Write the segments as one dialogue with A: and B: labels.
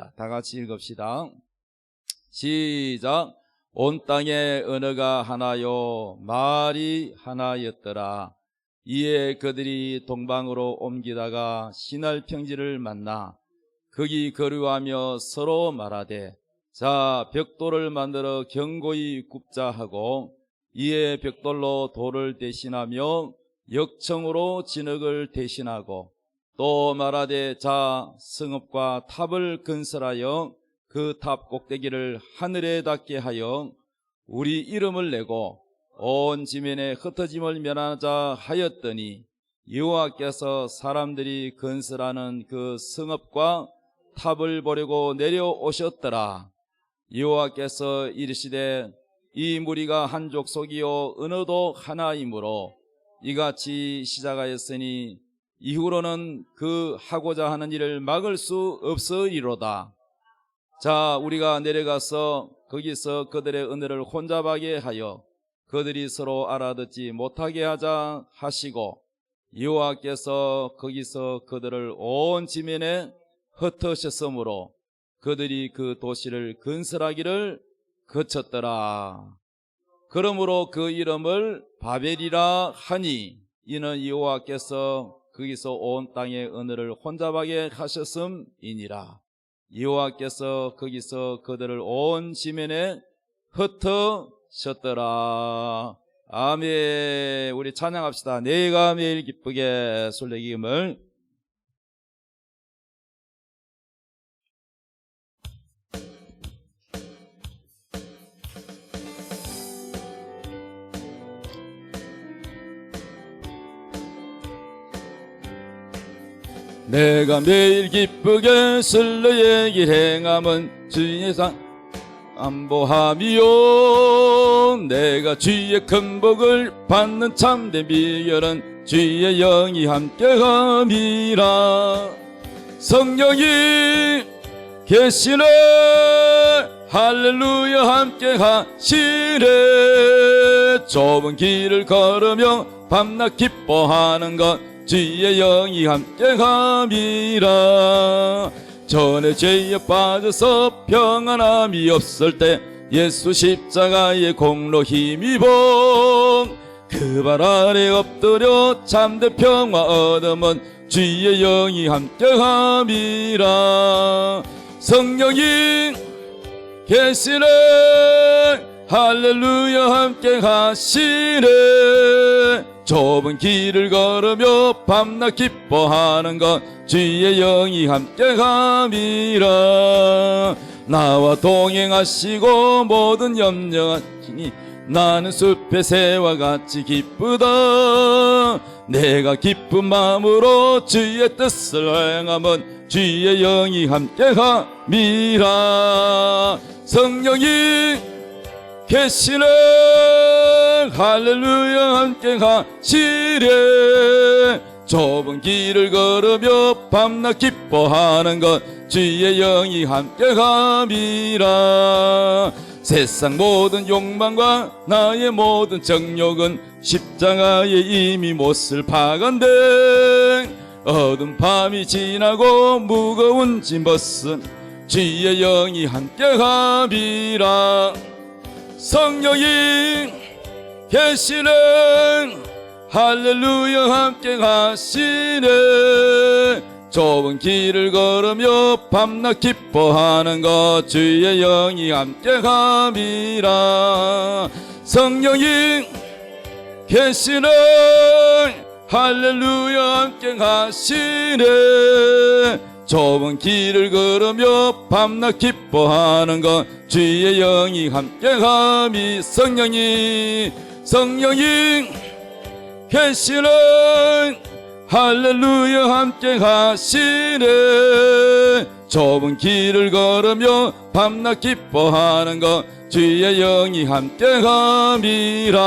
A: 합니다. 다 같이 읽읍시다. 시작. 온 땅의 언어가 하나요 말이 하나였더라. 이에 그들이 동방으로 옮기다가 시날 평지를 만나 거기 거류하며 서로 말하되 자 벽돌을 만들어 견고히 굽자 하고 이에 벽돌로 돌을 대신하며 역청으로 진흙을 대신하고 또 말하되 자 성읍과 탑을 건설하여 그 탑 꼭대기를 하늘에 닿게 하여 우리 이름을 내고 온 지면에 흩어짐을 면하자 하였더니 여호와께서 사람들이 건설하는 그 성읍과 탑을 보려고 내려오셨더라. 여호와께서 이르시되 이 무리가 한 족속이요 언어도 하나이므로 이같이 시작하였으니 이후로는 그 하고자 하는 일을 막을 수 없으리로다. 자 우리가 내려가서 거기서 그들의 언어를 혼잡하게 하여 그들이 서로 알아듣지 못하게 하자 하시고 여호와께서 거기서 그들을 온 지면에 흩으셨으므로 그들이 그 도시를 건설하기를 거쳤더라. 그러므로 그 이름을 바벨이라 하니 이는 여호와께서 거기서 온 땅의 언어를 혼잡하게 하셨음이니라. 여호와께서 거기서 그들을 온 지면에 흩으셨더라. 아멘. 우리 찬양합시다. 내가 매일 기쁘게 설레김을. 내가 매일 기쁘게 설레의 길 행함은 주의 상 안보함이요 내가 주의 큰 복을 받는 참된 비결은 주의 영이 함께함이라. 성령이 계시네 할렐루야 함께하시네. 좁은 길을 걸으며 밤낮 기뻐하는 것 주의 영이 함께함이라. 전에 죄에 빠져서 평안함이 없을 때 예수 십자가의 공로 힘입어 그 발 아래 엎드려 참된 평화 얻음은 주의 영이 함께함이라. 성령이 계시네 할렐루야 함께하시네. 좁은 길을 걸으며 밤낮 기뻐하는 것 주의 영이 함께함이라. 나와 동행하시고 모든 염려하시니 나는 숲의 새와 같이 기쁘다. 내가 기쁜 마음으로 주의 뜻을 행함은 주의 영이 함께함이라. 성령이 계시네 할렐루야 함께하시네. 좁은 길을 걸으며 밤낮 기뻐하는 것 주의 영이 함께함이라. 세상 모든 욕망과 나의 모든 정욕은 십자가에 이미 못을 박은데 어두운 밤이 지나고 무거운 짐 벗은 주의 영이 함께함이라. 성령이 계시네 할렐루야 함께하시네. 좁은 길을 걸으며 밤낮 기뻐하는 것 주의 영이 함께함이라. 성령이 계시네 할렐루야 함께하시네. 좁은 길을 걸으며 밤낮 기뻐하는 것 주의 영이 함께함이. 성령이 계시네 할렐루야 함께하시네. 좁은 길을 걸으며 밤낮 기뻐하는 것 주의 영이 함께함이라.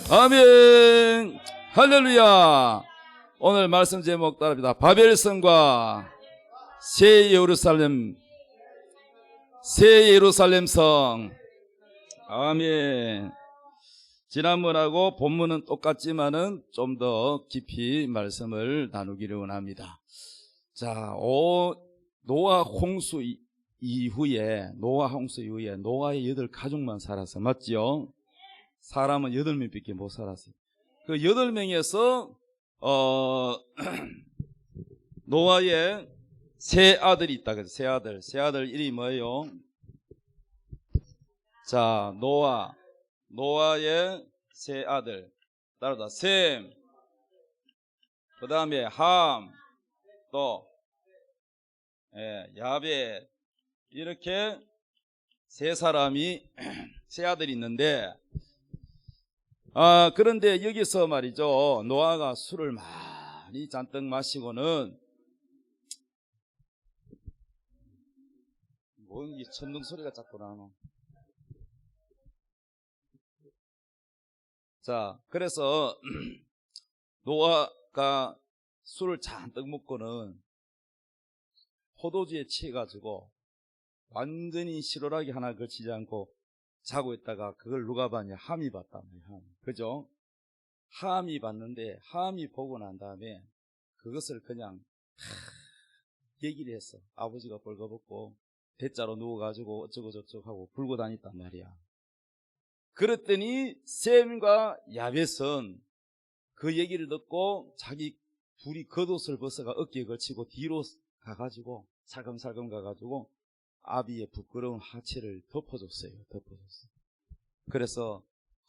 A: 아멘. 할렐루야. 오늘 말씀 제목 따릅니다. 바벨성과 새 예루살렘 성. 아멘. 지난번하고 본문은 똑같지만은 좀 더 깊이 말씀을 나누기를 원합니다. 자, 노아 홍수 이후에 노아의 8가족만 살았어. 맞지요? 사람은 8명밖에 못 살았어요. 그 8명에서 노아의 세 아들이 있다. 세 아들 이름이 뭐예요? 자, 노아의 세 아들 따라다 셈, 그 다음에 함, 또 야벳, 이렇게 세 사람이 세 아들이 있는데, 그런데 여기서 말이죠, 노아가 술을 많이 잔뜩 마시고는 뭔 천둥 소리가 자꾸 나노. 자, 그래서 노아가 술을 잔뜩 먹고는 포도주에 취해가지고 완전히 실오라기 하나 걸치지 않고 자고 있다가 그걸 누가 봤냐? 함이 봤단 말이야. 그죠? 함이 봤는데, 함이 보고 난 다음에 그것을 그냥 얘기를 했어. 아버지가 벌거벗고 대자로 누워가지고 어쩌고저쩌고 하고 불고 다녔단 말이야. 그랬더니 셈과 야벳은 그 얘기를 듣고 자기 둘이 겉옷을 벗어가 어깨에 걸치고 뒤로 가가지고 살금살금 가가지고 아비의 부끄러운 하체를 덮어줬어요. 그래서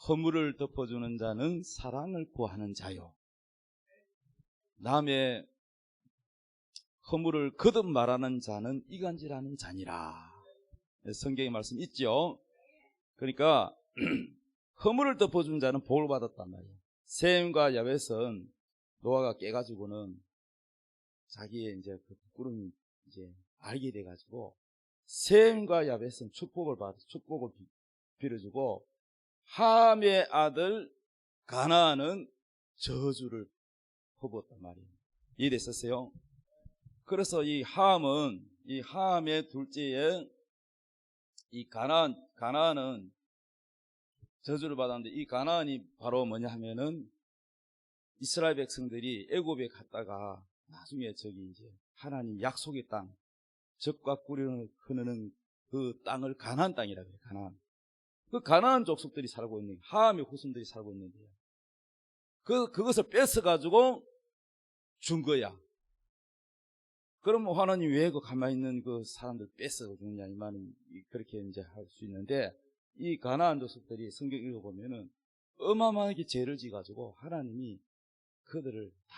A: 허물을 덮어주는 자는 사랑을 구하는 자요, 남의 허물을 거듭 말하는 자는 이간질하는 자니라. 성경의 말씀 있죠. 그러니까 허물을 덮어준 자는 복을 받았단 말이에요. 셈과 야벳은 노아가 깨가지고는 자기의 이제 그 부끄러움이 이제 알게 돼가지고 셈과 야벳은 축복을 빌어주고, 함의 아들 가나안은 저주를 퍼부었단 말이에요. 이해됐었어요? 그래서 이 함의 둘째에 이 가나안은 저주를 받았는데, 이 가나안이 바로 뭐냐 하면은 이스라엘 백성들이 애굽에 갔다가 나중에 저기 이제 하나님 약속의 땅, 젖과 꿀이 흐르는 그 땅을 가나안 땅이라고 해요. 가나안. 그 가나안 족속들이 살고 있는, 함의 후손들이 살고 있는데요, 그것을 뺏어가지고 준 거야. 그러면 하나님 왜 그 가만히 있는 그 사람들 뺏어 주느냐, 이 말은 그렇게 이제 할 수 있는데, 이 가나안 족속들이 성경 읽어보면은 어마어마하게 죄를 지가지고 하나님이 그들을 다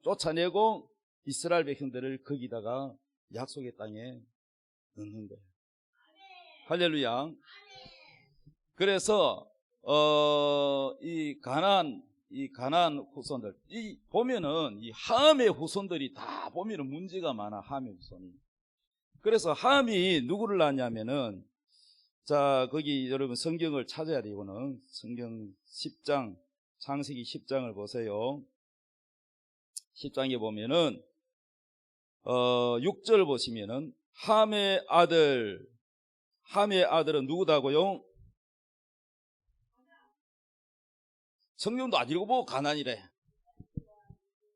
A: 쫓아내고 이스라엘 백성들을 거기다가 약속의 땅에 넣는 거예요. 할렐루야. 그래서 이 가나안 후손들, 보면은 이 함의 후손들이 다 보면은 문제가 많아. 함의 후손이. 그래서 함이 누구를 낳냐면은, 자, 거기 여러분 성경을 찾아야 되고는 성경 10장, 창세기 10장을 보세요. 10장에 보면은 6절 보시면은 함의 아들은 누구다고요? 성경도 안 읽어보고 가나안이래.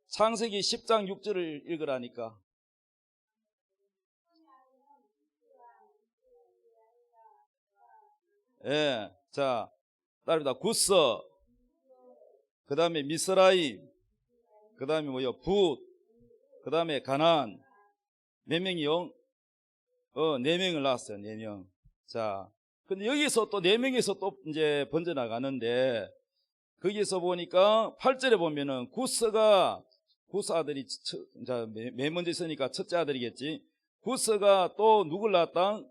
A: 창세기 10장 6절을 읽으라니까. 예, 자, 따릅니다. 구스, 그 다음에 미스라임, 그 다음에 뭐요? 붓, 그 다음에 가나안. 몇 명이요? 4명을 낳았어요. 4명. 자, 근데 여기서 또 4명에서 또 이제 번져나가는데, 거기에서 보니까 8절에 보면은 구스 아들이 맨 먼저 있으니까 첫째 아들이겠지. 구스가 또 누굴 낳았다?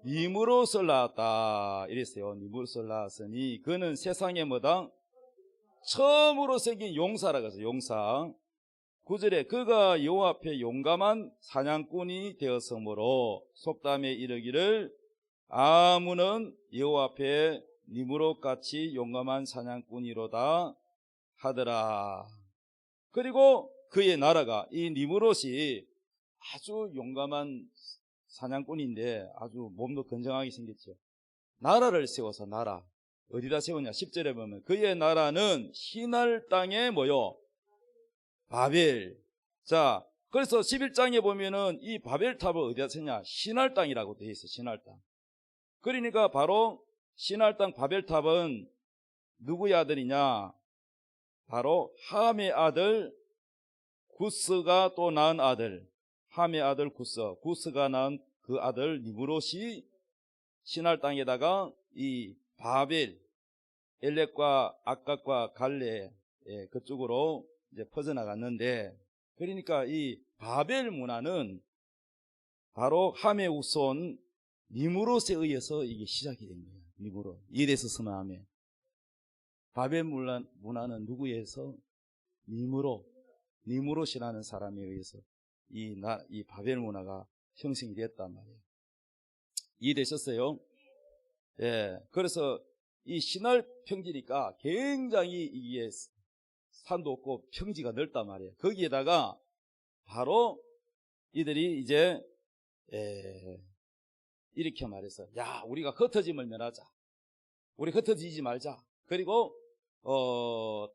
A: 니므롯을 낳았다. 이랬어요. 니므롯을 낳았으니 그는 세상에 뭐다? 처음으로 생긴 용사라고 해서 용사. 9절에 그가 여호와 앞에 용감한 사냥꾼이 되었으므로 속담에 이르기를 아무는 여호와 앞에 니므롯같이 용감한 사냥꾼이로다 하더라. 그리고 그의 나라가, 이 니므롯이 아주 용감한 사냥꾼인데 아주 몸도 건장하게 생겼죠. 나라를 세워서, 나라 어디다 세우냐? 10절에 보면 그의 나라는 시날 땅에 뭐요? 바벨. 자, 그래서 11장에 보면은 이 바벨탑을 어디다 쳤냐? 신할 땅이라고 되어 있어. 신할 땅. 그러니까 바로 신할 땅 바벨탑은 누구의 아들이냐? 바로 함의 아들 구스가 또 낳은 아들, 함의 아들 구스가 낳은 그 아들 니므롯이 신할 땅에다가 이 바벨, 엘렉과 악각과 갈레 그쪽으로 이제 퍼져나갔는데, 그러니까 이 바벨 문화는 바로 함의 후손 니므롯에 의해서 이게 시작이 된 거예요. 니므롯. 이래서 선언하면 바벨 문화는 누구에 의해서? 니므롯이라는 사람에 의해서 이 바벨 문화가 형성이 됐단 말이에요. 이해되셨어요? 예. 그래서 이 신할 평지니까 굉장히 이게 산도 없고 평지가 넓단 말이에요. 거기에다가 바로 이들이 이제 이렇게 말해서, 야, 우리가 흩어짐을 면하자. 우리 흩어지지 말자. 그리고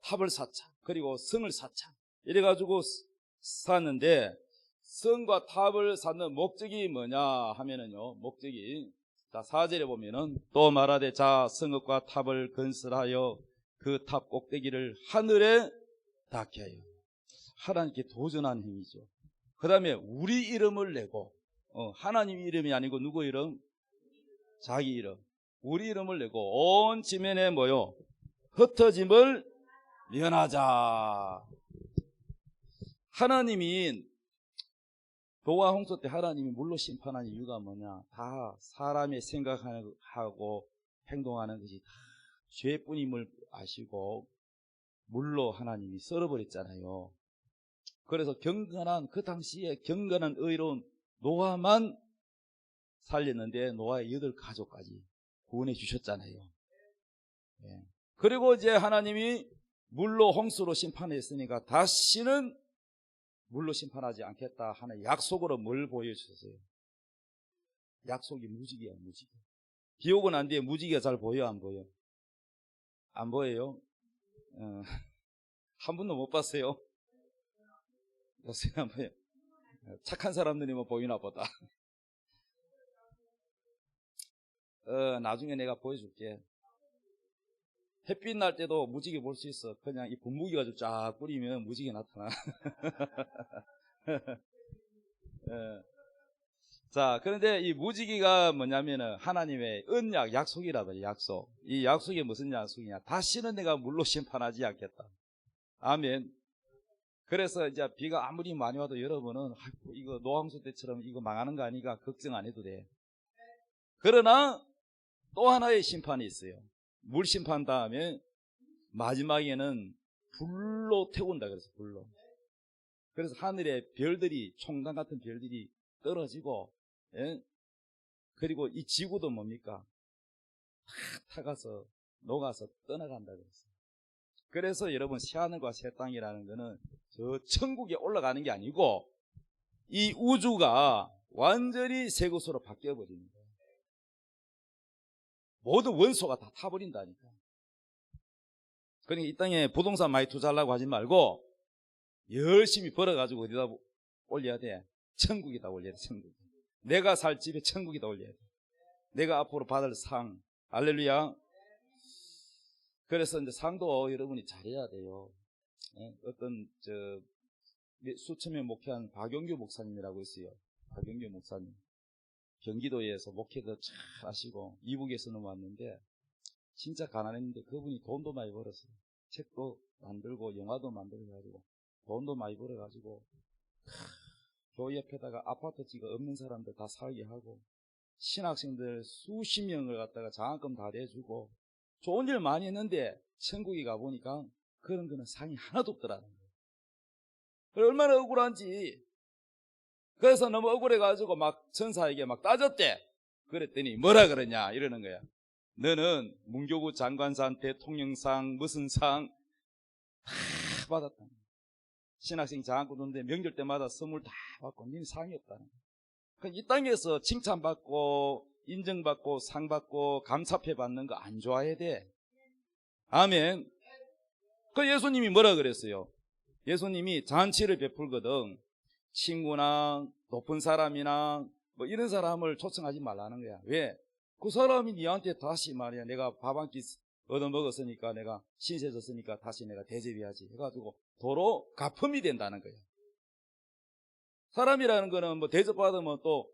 A: 탑을 쌓자. 그리고 성을 쌓자. 이래가지고 샀는데, 성과 탑을 쌓는 목적이 뭐냐 하면은요, 목적이, 자, 4절에 보면은 또 말하되, 자, 성읍과 탑을 건설하여 그 탑 꼭대기를 하늘에 닿게 하여. 하나님께 도전하는 행위죠. 그 다음에 우리 이름을 내고, 하나님 이름이 아니고 누구 이름? 자기 이름. 우리 이름을 내고 온 지면에 뭐요? 흩어짐을 면하자. 하나님이 노아 홍수 때 하나님이 물로 심판한 이유가 뭐냐? 다 사람의 생각하고 행동하는 것이 다 죄뿐임을 아시고 물로 하나님이 썰어버렸잖아요. 그래서 그 당시에 경건한 의로운 노아만 살렸는데 노아의 8가족까지 구원해 주셨잖아요. 예. 그리고 이제 하나님이 물로 홍수로 심판했으니까 다시는 물로 심판하지 않겠다 하는 약속으로 뭘 보여주셨어요? 약속이 무지개야, 무지개. 비 오고 난 뒤에 무지개가 잘 보여, 안 보여? 안 보여요? 한 분도 못 봤어요? 안 보여. 착한 사람들이면 보이나 보다. 나중에 내가 보여줄게. 햇빛 날 때도 무지개 볼 수 있어. 그냥 이 분무기 가지고 쫙 뿌리면 무지개 나타나. 자, 그런데 이 무지개가 뭐냐면은 하나님의 언약, 약속이라 말이에요. 약속. 이 약속이 무슨 약속이냐? 다시는 내가 물로 심판하지 않겠다. 아멘. 그래서 이제 비가 아무리 많이 와도 여러분은 이거 노홍수 때처럼 이거 망하는 거 아니까 걱정 안 해도 돼. 그러나 또 하나의 심판이 있어요. 물 심판 다음에 마지막에는 불로 태운다 그래서 불로. 그래서 하늘에 별들이, 총단 같은 별들이 떨어지고, 예? 그리고 이 지구도 뭡니까? 타가서 녹아서 떠나간다 그랬어요. 그래서 여러분, 새하늘과 새 땅이라는 거는 저 천국에 올라가는 게 아니고 이 우주가 완전히 새 것으로 바뀌어버리는 거예요. 모든 원소가 다 타버린다니까. 그러니까 이 땅에 부동산 많이 투자하려고 하지 말고 열심히 벌어가지고 어디다 올려야 돼? 천국에다 올려야 돼. 천국. 내가 살 집에 천국에다 올려야 돼. 내가 앞으로 받을 상. 할렐루야. 그래서 이제 상도 여러분이 잘해야 돼요. 어떤 수천 명 목회한 박용규 목사님이라고 있어요. 박용규 목사님. 경기도에서 목회도 잘 하시고 이북에서는 왔는데 진짜 가난했는데 그분이 돈도 많이 벌었어요. 책도 만들고 영화도 만들고 가지고 돈도 많이 벌어가지고 교회 옆에다가 아파트지가 없는 사람들 다 살게 하고 신학생들 수십 명을 갖다가 장학금 다 내주고 좋은 일 많이 했는데 천국에 가보니까 그런 거는 상이 하나도 없더라는 거예요. 얼마나 억울한지. 그래서 너무 억울해가지고 막 천사에게 막 따졌대. 그랬더니 뭐라 그러냐 이러는 거야. 너는 문교부 장관상, 대통령상, 무슨 상 다 받았다. 신학생 장학금 줬는데 명절 때마다 선물 다 받고 니는 상이 없다는 거야. 그러니까 이 땅에서 칭찬받고 인정받고 상받고 감사패 받는 거 안 좋아해야 돼. 아멘. 그 예수님이 뭐라 그랬어요? 예수님이 잔치를 베풀거든. 친구나 높은 사람이나 뭐 이런 사람을 초청하지 말라는 거야. 왜? 그 사람이 니한테 다시 말이야, 내가 밥 한 끼 얻어먹었으니까, 내가 신세졌으니까 다시 내가 대접해야지 해가지고 도로 가품이 된다는 거야. 사람이라는 거는 뭐 대접받으면 또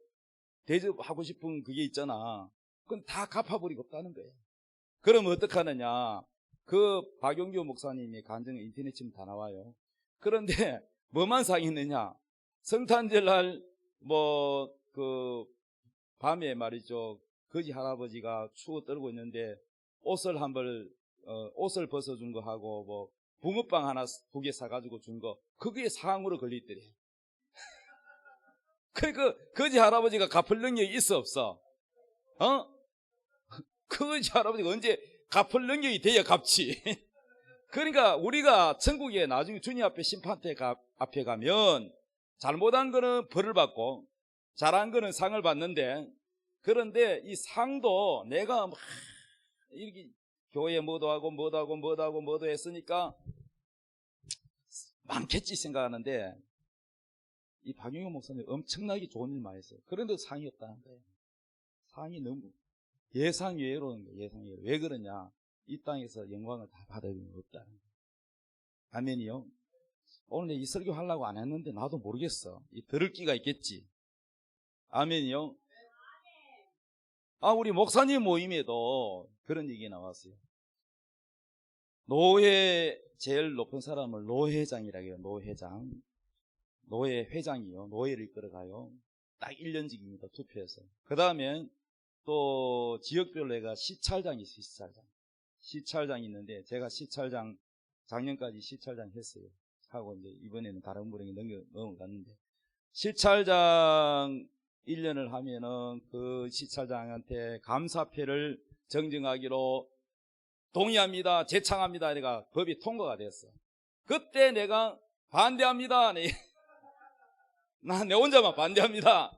A: 대접하고 싶은 그게 있잖아. 그건 다 갚아버리고 없다는 거예요. 그러면 어떡하느냐. 그 박용규 목사님의 간증은 인터넷 치면 다 나와요. 그런데 뭐만 상했느냐. 성탄절 날 그 밤에 말이죠. 거지 할아버지가 추워 떨고 있는데 옷을 옷을 벗어준 거 하고 뭐 붕어빵 하나 2개 사가지고 준 거, 그게 상으로 걸리더래. 그 거지 할아버지가 갚을 능력이 있어 없어? 거지 할아버지가 언제 갚을 능력이 돼야 갚지. 그러니까 우리가 천국에 나중에 주님 앞에 심판대 앞에 가면 잘못한 거는 벌을 받고 잘한 거는 상을 받는데, 그런데 이 상도 내가 막 이렇게 교회 뭐도 하고 했으니까 많겠지 생각하는데, 이 박용현 목사님 엄청나게 좋은 일 많이 했어요. 그런데 상이 없다는 거예요. 상이 너무 예상 외로 오는 거예요. 예상 외로. 왜 그러냐? 이 땅에서 영광을 다 받을 수 없다는 거예요. 아멘이요. 오늘 이 설교 하려고 안 했는데 나도 모르겠어. 이 들을 끼가 있겠지. 아멘이요. 우리 목사님 모임에도 그런 얘기 나왔어요. 노회 제일 높은 사람을 노회장이라고 해요. 노회장. 노회회장이요. 노회를 이끌어가요. 딱 1년직입니다. 투표해서. 그 다음에 또 지역별로 내가 시찰장이 있어요. 시찰장이 있는데, 제가 시찰장 작년까지 시찰장 했어요. 하고 이제 이번에는 다른 분에게 넘어갔는데, 시찰장 1년을 하면은 그 시찰장한테 감사패를 정정하기로 동의합니다, 제창합니다. 내가 법이 통과가 됐어. 그때 내가 반대합니다. 나 내 혼자만 반대합니다.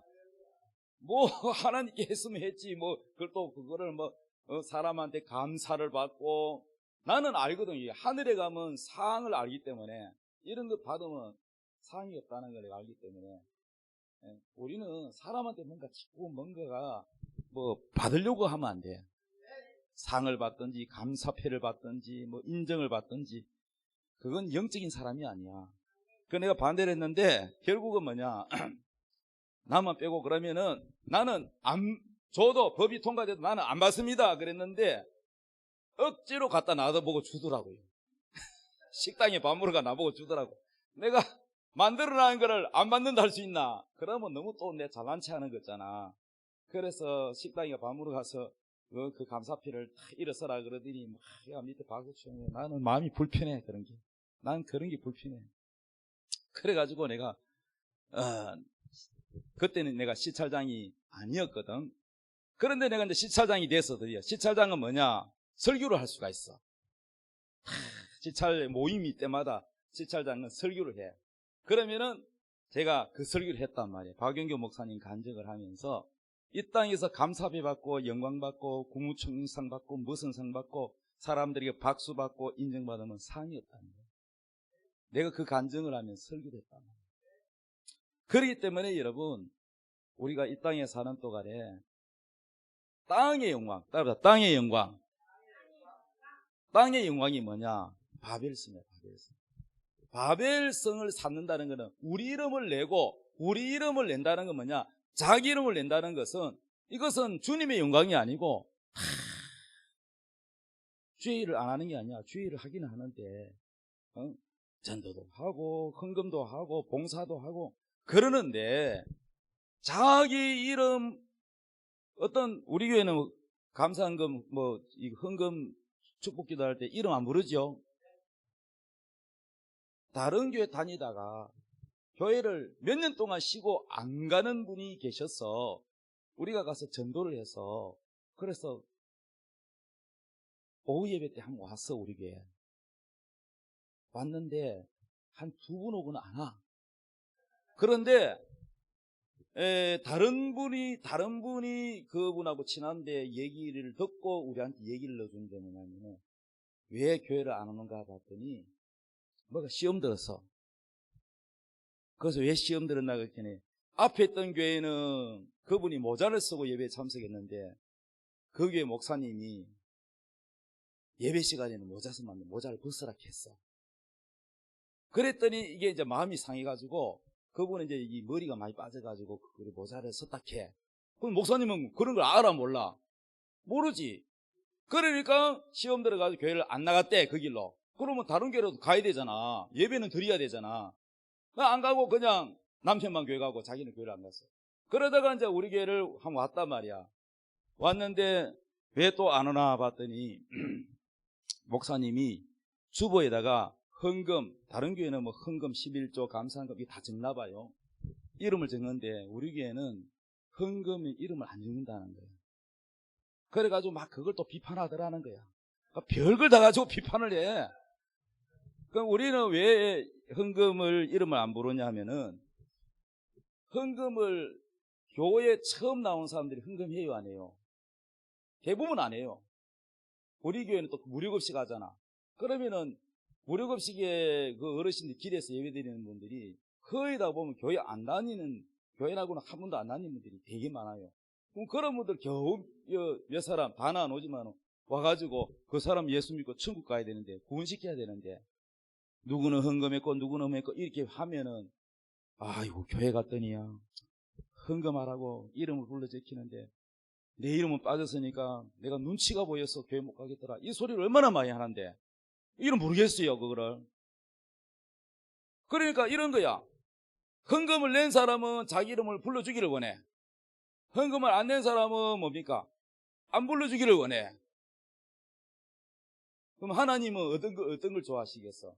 A: 뭐 하나님께 했으면 했지, 뭐 그걸 또 그거를 사람한테 감사를 받고, 나는 알거든요. 하늘에 가면 상을 알기 때문에, 이런 거 받으면 상이 없다는 걸 알기 때문에, 우리는 사람한테 뭔가 짓고 뭔가가 받으려고 하면 안 돼. 상을 받든지 감사패를 받든지 뭐 인정을 받든지, 그건 영적인 사람이 아니야. 그 내가 반대를 했는데 결국은 뭐냐, 나만 빼고 그러면은 나는 저도 법이 통과돼도 나는 안 받습니다 그랬는데, 억지로 갖다 놔둬보고 주더라고요. 식당에 밥 먹으러 가 나보고 주더라고. 내가 만들어놓은 거를 안 받는다 할 수 있나? 그러면 너무 또 내 잘난 체 하는 거잖아. 그래서 식당에 밥 먹으러 가서 그 감사패를 다 일어서라 그러더니 야 밑에 박수 치면 나는 마음이 불편해. 난 그런 게 불편해. 그래가지고 내가 그때는 내가 시찰장이 아니었거든. 그런데 내가 이제 시찰장이 돼서 드디어, 시찰장은 뭐냐, 설교를 할 수가 있어. 시찰 모임이 때마다 시찰장은 설교를 해. 그러면은 제가 그 설교를 했단 말이에요. 박용규 목사님 간증을 하면서 이 땅에서 감사패 받고 영광 받고 국무총리상 받고 무슨 상 받고 사람들에게 박수 받고 인정받으면 상이 없다는 거예요. 내가 그 간증을 하면서 설교를 했단 말이에요. 그렇기 때문에 여러분, 우리가 이 땅에 사는 동안에 땅의 영광, 따라서 땅의 영광. 땅의 영광이 뭐냐? 바벨성이에요. 바벨성을 쌓는다는 것은 우리 이름을 내고, 우리 이름을 낸다는 건 뭐냐? 자기 이름을 낸다는 것은, 이것은 주님의 영광이 아니고 주의 일을 안 하는 게 아니야. 주의 일을 하기는 하는데 전도도 하고 헌금도 하고 봉사도 하고 그러는데, 자기 이름, 어떤 우리 교회는 감사헌금 헌금 축복기도 할 때 이름 안 부르죠. 다른 교회 다니다가 교회를 몇 년 동안 쉬고 안 가는 분이 계셔서 우리가 가서 전도를 해서, 그래서 오후 예배 때 한 번 왔어. 우리 교회 왔는데 한 2분 오고는 안 와. 그런데 다른 분이 그분하고 친한데 얘기를 듣고 우리한테 얘기를 넣어준 게 뭐냐면, 왜 교회를 안 오는가 봤더니 뭐가 시험 들어서 그래서 왜 시험 들었나 그랬더니 앞에 있던 교회는 그분이 모자를 쓰고 예배에 참석했는데 그 교회 목사님이 예배 시간에는 모자 쓰면 안 돼. 모자를 벗으라 했어. 그랬더니 이게 이제 마음이 상해가지고 그분은 이제 이 머리가 많이 빠져가지고 그 모자를 썼다 해. 그럼 목사님은 그런 걸 알아 몰라? 모르지. 그러니까 시험 들어가지고 교회를 안 나갔대 그 길로. 그러면 다른 교회로 가야 되잖아. 예배는 드려야 되잖아. 안 가고 그냥 남편만 교회 가고 자기는 교회를 안 갔어. 그러다가 이제 우리 교회를 한번 왔단 말이야. 왔는데 왜 또 안 오나 봤더니 목사님이 주보에다가 헌금, 다른 교회는 뭐 헌금 11조 감사헌금 이게 다 적나 봐요. 이름을 적는데 우리 교회는 헌금에 이름을 안 적는다는 거예요. 그래가지고 막 그걸 또 비판하더라는 거야. 그러니까 별걸 다 가지고 비판을 해. 그럼 우리는 왜 헌금을 이름을 안 부르냐 하면은 헌금을 교회에 처음 나온 사람들이 헌금해요 안 해요? 대부분 안 해요. 우리 교회는 또 무료급식 하잖아. 그러면은 무료급식에 그 어르신들 길에서 예배드리는 분들이 거의 다 보면 교회 안 다니는, 교회라고는 한 번도 안 다니는 분들이 되게 많아요. 그럼 그런 분들 겨우 몇 사람 다 나오지만 와가지고 그 사람 예수 믿고 천국 가야 되는데 구원시켜야 되는데 누구는 헌금했고 누구는 헌금했고 이렇게 하면은 아이고 교회 갔더니야 헌금하라고 이름을 불러 제키는데 내 이름은 빠졌으니까 내가 눈치가 보여서 교회 못 가겠더라. 이 소리를 얼마나 많이 하는데 이름 모르겠어요 그거를. 그러니까 이런 거야. 헌금을 낸 사람은 자기 이름을 불러주기를 원해. 헌금을 안 낸 사람은 뭡니까? 안 불러주기를 원해. 그럼 하나님은 어떤 걸 좋아하시겠어?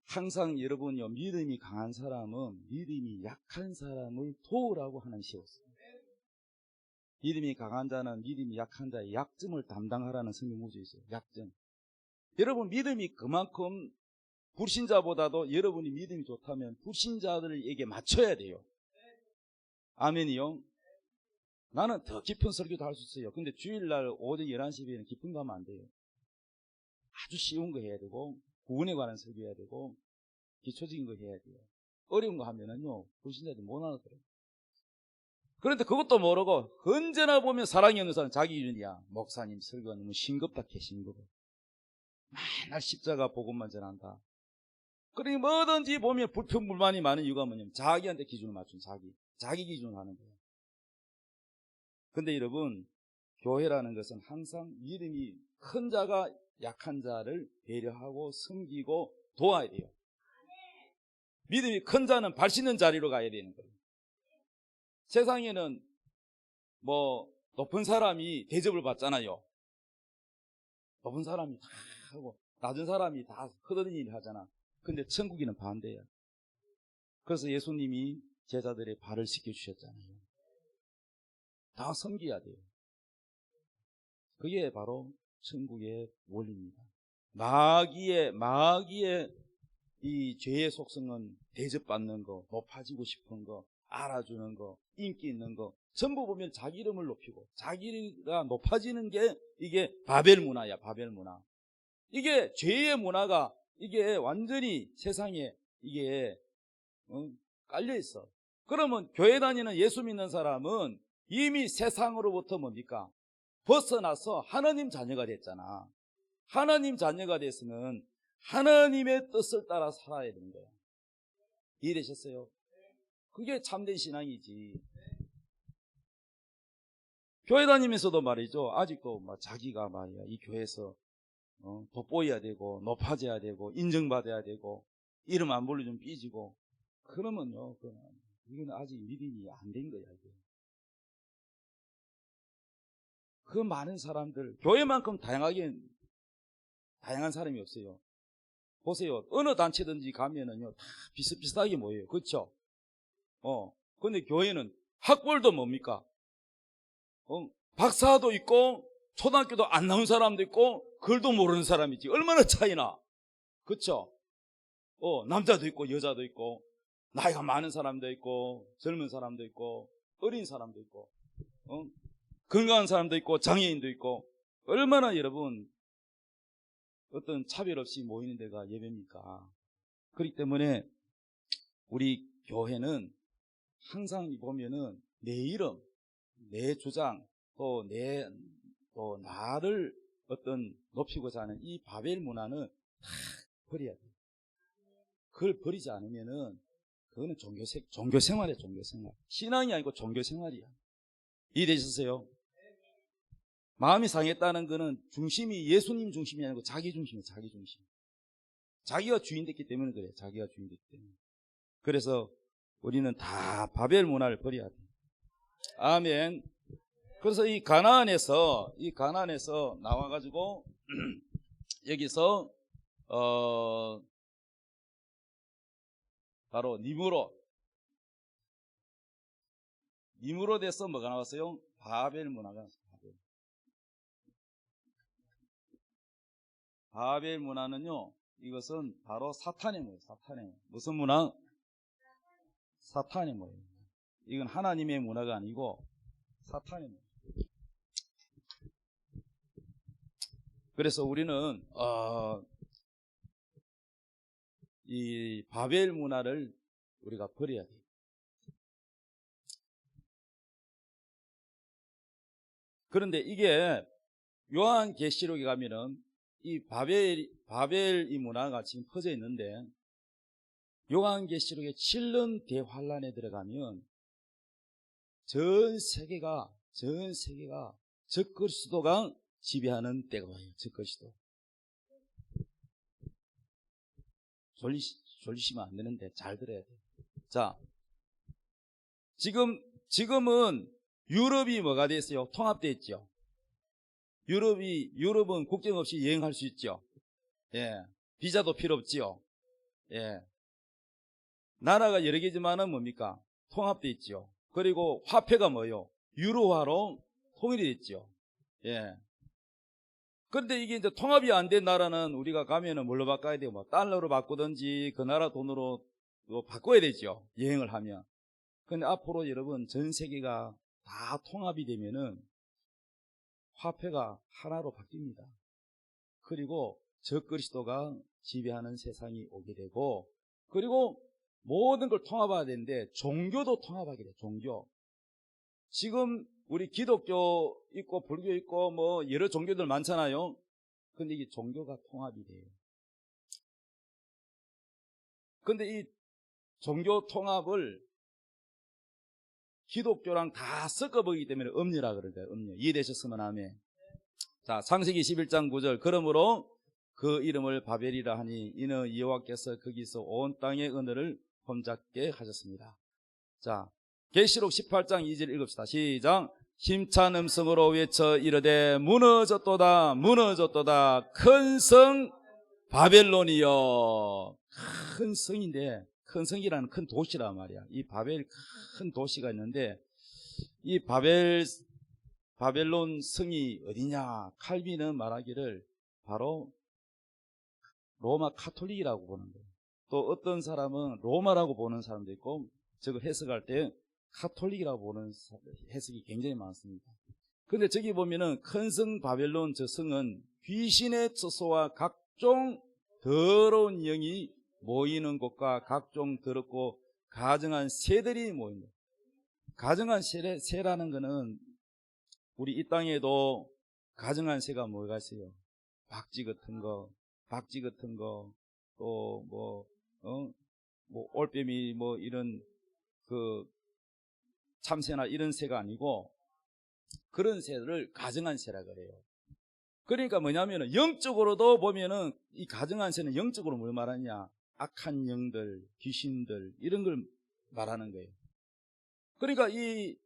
A: 항상 여러분요, 믿음이 강한 사람은 믿음이 약한 사람을 도우라고 하는 시였습니다. 믿음이 강한 자는 믿음이 약한 자의 약점을 담당하라는 성경 구절이 있어요. 약점. 여러분 믿음이 그만큼 불신자보다도 여러분이 믿음이 좋다면 불신자들에게 맞춰야 돼요. 아멘이요. 나는 더 깊은 설교도 할 수 있어요. 근데 주일날 오전 11시에는 깊은 거 하면 안 돼요. 아주 쉬운 거 해야 되고 구원에 관한 설교해야 되고 기초적인 거 해야 돼요. 어려운 거 하면은요 불신자들이 못 알아들어요. 그런데 그것도 모르고 언제나 보면 사랑이 없는 사람 자기 기준이야. 목사님 설교가 너무 싱겁다 캐 싱겁어. 맨날 십자가 복음만 전한다. 그러니 뭐든지 보면 불평불만이 많은 이유가 뭐냐면 자기한테 기준을 맞춘 자기 기준을 하는 거예요. 근데 여러분 교회라는 것은 항상 믿음이 큰 자가 약한 자를 배려하고 섬기고 도와야 돼요. 믿음이 큰 자는 발 씻는 자리로 가야 되는 거예요. 세상에는 뭐 높은 사람이 대접을 받잖아요. 높은 사람이 다 하고 낮은 사람이 다 허드렛 일 하잖아. 근데 천국에는 반대야. 그래서 예수님이 제자들의 발을 씻겨주셨잖아요. 다 섬겨야 돼요. 그게 바로 천국의 원리입니다. 마귀의 이 죄의 속성은 대접받는 거, 높아지고 싶은 거, 알아주는 거, 인기 있는 거 전부 보면 자기 이름을 높이고 자기가 높아지는 게 이게 바벨 문화야. 바벨 문화. 이게 죄의 문화가 이게 완전히 세상에 이게 깔려 있어. 그러면 교회 다니는 예수 믿는 사람은 이미 세상으로부터 뭡니까? 벗어나서 하나님 자녀가 됐잖아. 하나님 자녀가 됐으면 하나님의 뜻을 따라 살아야 되는 거야. 이해되셨어요? 그게 참된 신앙이지. 교회 다니면서도 말이죠. 아직도 막 자기가 말이야 이 교회에서 돋보여야 되고 높아져야 되고 인정받아야 되고 이름 안 불러주면 삐지고 그러면요 이건 아직 믿음이 안 된 거야. 이게. 그 많은 사람들 교회만큼 다양한 사람이 없어요. 보세요. 어느 단체든지 가면은요 다 비슷비슷하게 모여요. 그렇죠? 근데 교회는 학벌도 뭡니까? 박사도 있고 초등학교도 안 나온 사람도 있고 글도 모르는 사람이 있지. 얼마나 차이나. 그렇죠? 남자도 있고 여자도 있고 나이가 많은 사람도 있고 젊은 사람도 있고 어린 사람도 있고 건강한 사람도 있고 장애인도 있고 얼마나 여러분 어떤 차별 없이 모이는 데가 예배입니까? 그렇기 때문에 우리 교회는 항상 보면은 내 이름, 내 주장, 또 나를 어떤 높이고자 하는 이 바벨 문화는 다 버려야 돼. 그걸 버리지 않으면은 그거는 종교생활이야, 종교생활. 신앙이 아니고 종교생활이야. 이해되셨어요? 마음이 상했다는 거는 중심이 예수님 중심이 아니고 자기 중심이에요, 자기 중심. 자기가 주인 됐기 때문에 그래, 자기가 주인 됐기 때문에. 그래서 우리는 다 바벨 문화를 버려야 돼. 아멘. 그래서 이 가나안에서 나와가지고 여기서 바로 니므롯에서 뭐가 나왔어요? 바벨 문화가 나왔어요. 바벨 문화는요, 이것은 바로 사탄의 문화예요. 사탄의 문화. 무슨 문화? 사탄의 문화예요. 이건 하나님의 문화가 아니고 사탄의 문화. 그래서 우리는 이 바벨 문화를 우리가 버려야 돼요. 그런데 이게 요한계시록에 가면은 이 바벨 이 문화가 지금 퍼져 있는데, 요한계시록의 7년 대환란에 들어가면 전 세계가 적그리스도가 지배하는 때가 와요. 적그리스도. 졸리시면 안 되는데 잘 들어야 돼요. 자, 지금은 유럽이 뭐가 됐어요? 통합되어 있죠. 유럽은 국경 없이 여행할 수 있죠. 예. 비자도 필요 없지요. 예. 나라가 여러 개지만은 뭡니까? 통합되어 있죠. 그리고 화폐가 뭐요? 유로화로 통일이 됐죠. 예. 그런데 이게 이제 통합이 안 된 나라는 우리가 가면은 뭘로 바꿔야 돼요? 뭐 달러로 바꾸든지 그 나라 돈으로 바꿔야 되죠. 여행을 하면. 근데 앞으로 여러분 전 세계가 다 통합이 되면은 화폐가 하나로 바뀝니다. 그리고 적그리스도가 지배하는 세상이 오게 되고, 그리고 모든 걸 통합해야 되는데 종교도 통합하게 돼요. 종교. 지금 우리 기독교 있고 불교 있고 뭐 여러 종교들 많잖아요. 근데 이게 종교가 통합이 돼요. 근데 이 종교 통합을 기독교랑 다 섞어보기 때문에 음녀라 그러죠. 음녀. 이해되셨으면 아멘. 자, 창세기 11장 9절. 그러므로 그 이름을 바벨이라 하니 이는 여호와께서 거기서 온 땅의 언어를 혼잡게 하셨습니다. 자, 계시록 18장 2절 읽읍시다. 시작. 힘찬 음성으로 외쳐 이르되 무너졌도다 무너졌도다 큰 성 바벨론이여. 큰 성인데, 큰 성이라는 큰 도시란 말이야. 이 바벨 큰 도시가 있는데, 이 바벨론 성이 어디냐? 칼빈은 말하기를 바로 로마 카톨릭이라고 보는 거예요. 또 어떤 사람은 로마라고 보는 사람도 있고, 저걸 해석할 때 카톨릭이라고 보는 해석이 굉장히 많습니다. 근데 저기 보면은 큰 성 바벨론, 저 성은 귀신의 처소와 각종 더러운 영이 모이는 곳과 각종 더럽고 가증한 새들이 모이는 곳. 가증한 새라는 거는 우리 이 땅에도 가증한 새가 뭐가 있어요? 박쥐 같은 거, 또 올빼미 이런 그 참새나 이런 새가 아니고 그런 새를 가증한 새라 그래요. 그러니까 뭐냐면은 영적으로도 보면은 이 가증한 새는 영적으로 뭘 말하냐? 악한 영들, 귀신들 이런 걸 말하는 거예요. 그러니까 이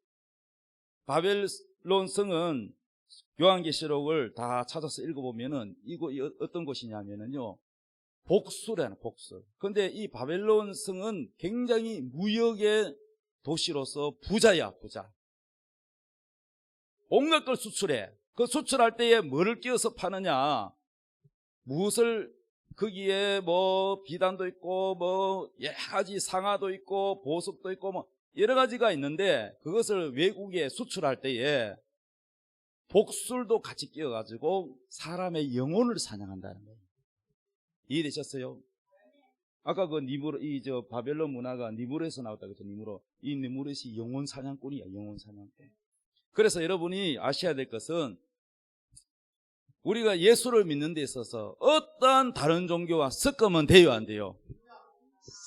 A: 바벨론 성은 요한계시록을 다 찾아서 읽어보면은 이거 어떤 곳이냐면은요, 복수라는 복수. 근데 이 바벨론 성은 굉장히 무역의 도시로서 부자야, 부자. 온갖 걸 수출해. 그 수출할 때에 뭐를 끼워서 파느냐? 무엇을 거기에 비단도 있고 여러 가지 상아도 있고 보석도 있고 여러 가지가 있는데, 그것을 외국에 수출할 때에 복술도 같이 끼워가지고 사람의 영혼을 사냥한다는 거예요. 이해되셨어요? 아까 그 니무롯, 바벨론 문화가 니무롯에서 나왔다 그랬죠. 니무롯. 이 니무롯이 영혼 사냥꾼이야, 영혼 사냥꾼. 그래서 여러분이 아셔야 될 것은 우리가 예수를 믿는 데 있어서 어떠한 다른 종교와 섞으면 돼요, 안 돼요?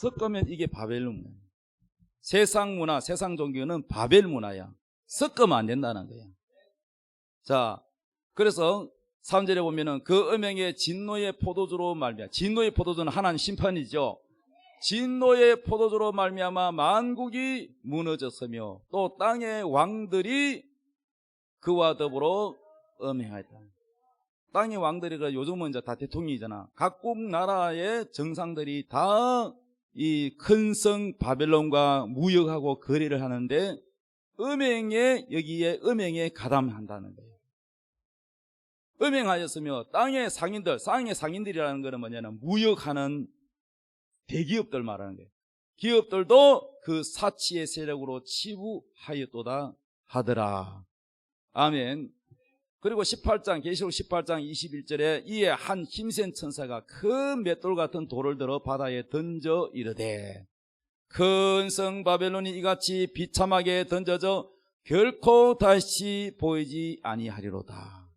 A: 섞으면 이게 바벨론 문화예요. 세상 문화, 세상 종교는 바벨 문화야. 섞으면 안 된다는 거야. 자, 그래서 3절에 보면은 그 음행의 진노의 포도주로 말미암아, 진노의 포도주는 하나님 심판이죠. 진노의 포도주로 말미암아 만국이 무너졌으며 또 땅의 왕들이 그와 더불어 음행하였다. 땅의 왕들이가 요즘은 이제 다 대통령이잖아. 각국 나라의 정상들이 다 이 큰 성 바벨론과 무역하고 거래를 하는데 여기에 음행에 가담한다는 거예요. 음행하였으며 땅의 상인들이라는 것은 뭐냐면 무역하는 대기업들 말하는 거예요. 기업들도 그 사치의 세력으로 치부하였도다 하더라. 아멘. 그리고 18장 계시록 18장 21절에 이에 한 힘센 천사가 큰 맷돌 같은 돌을 들어 바다에 던져 이르되 큰 성 바벨론이 이같이 비참하게 던져져 결코 다시 보이지 아니하리로다.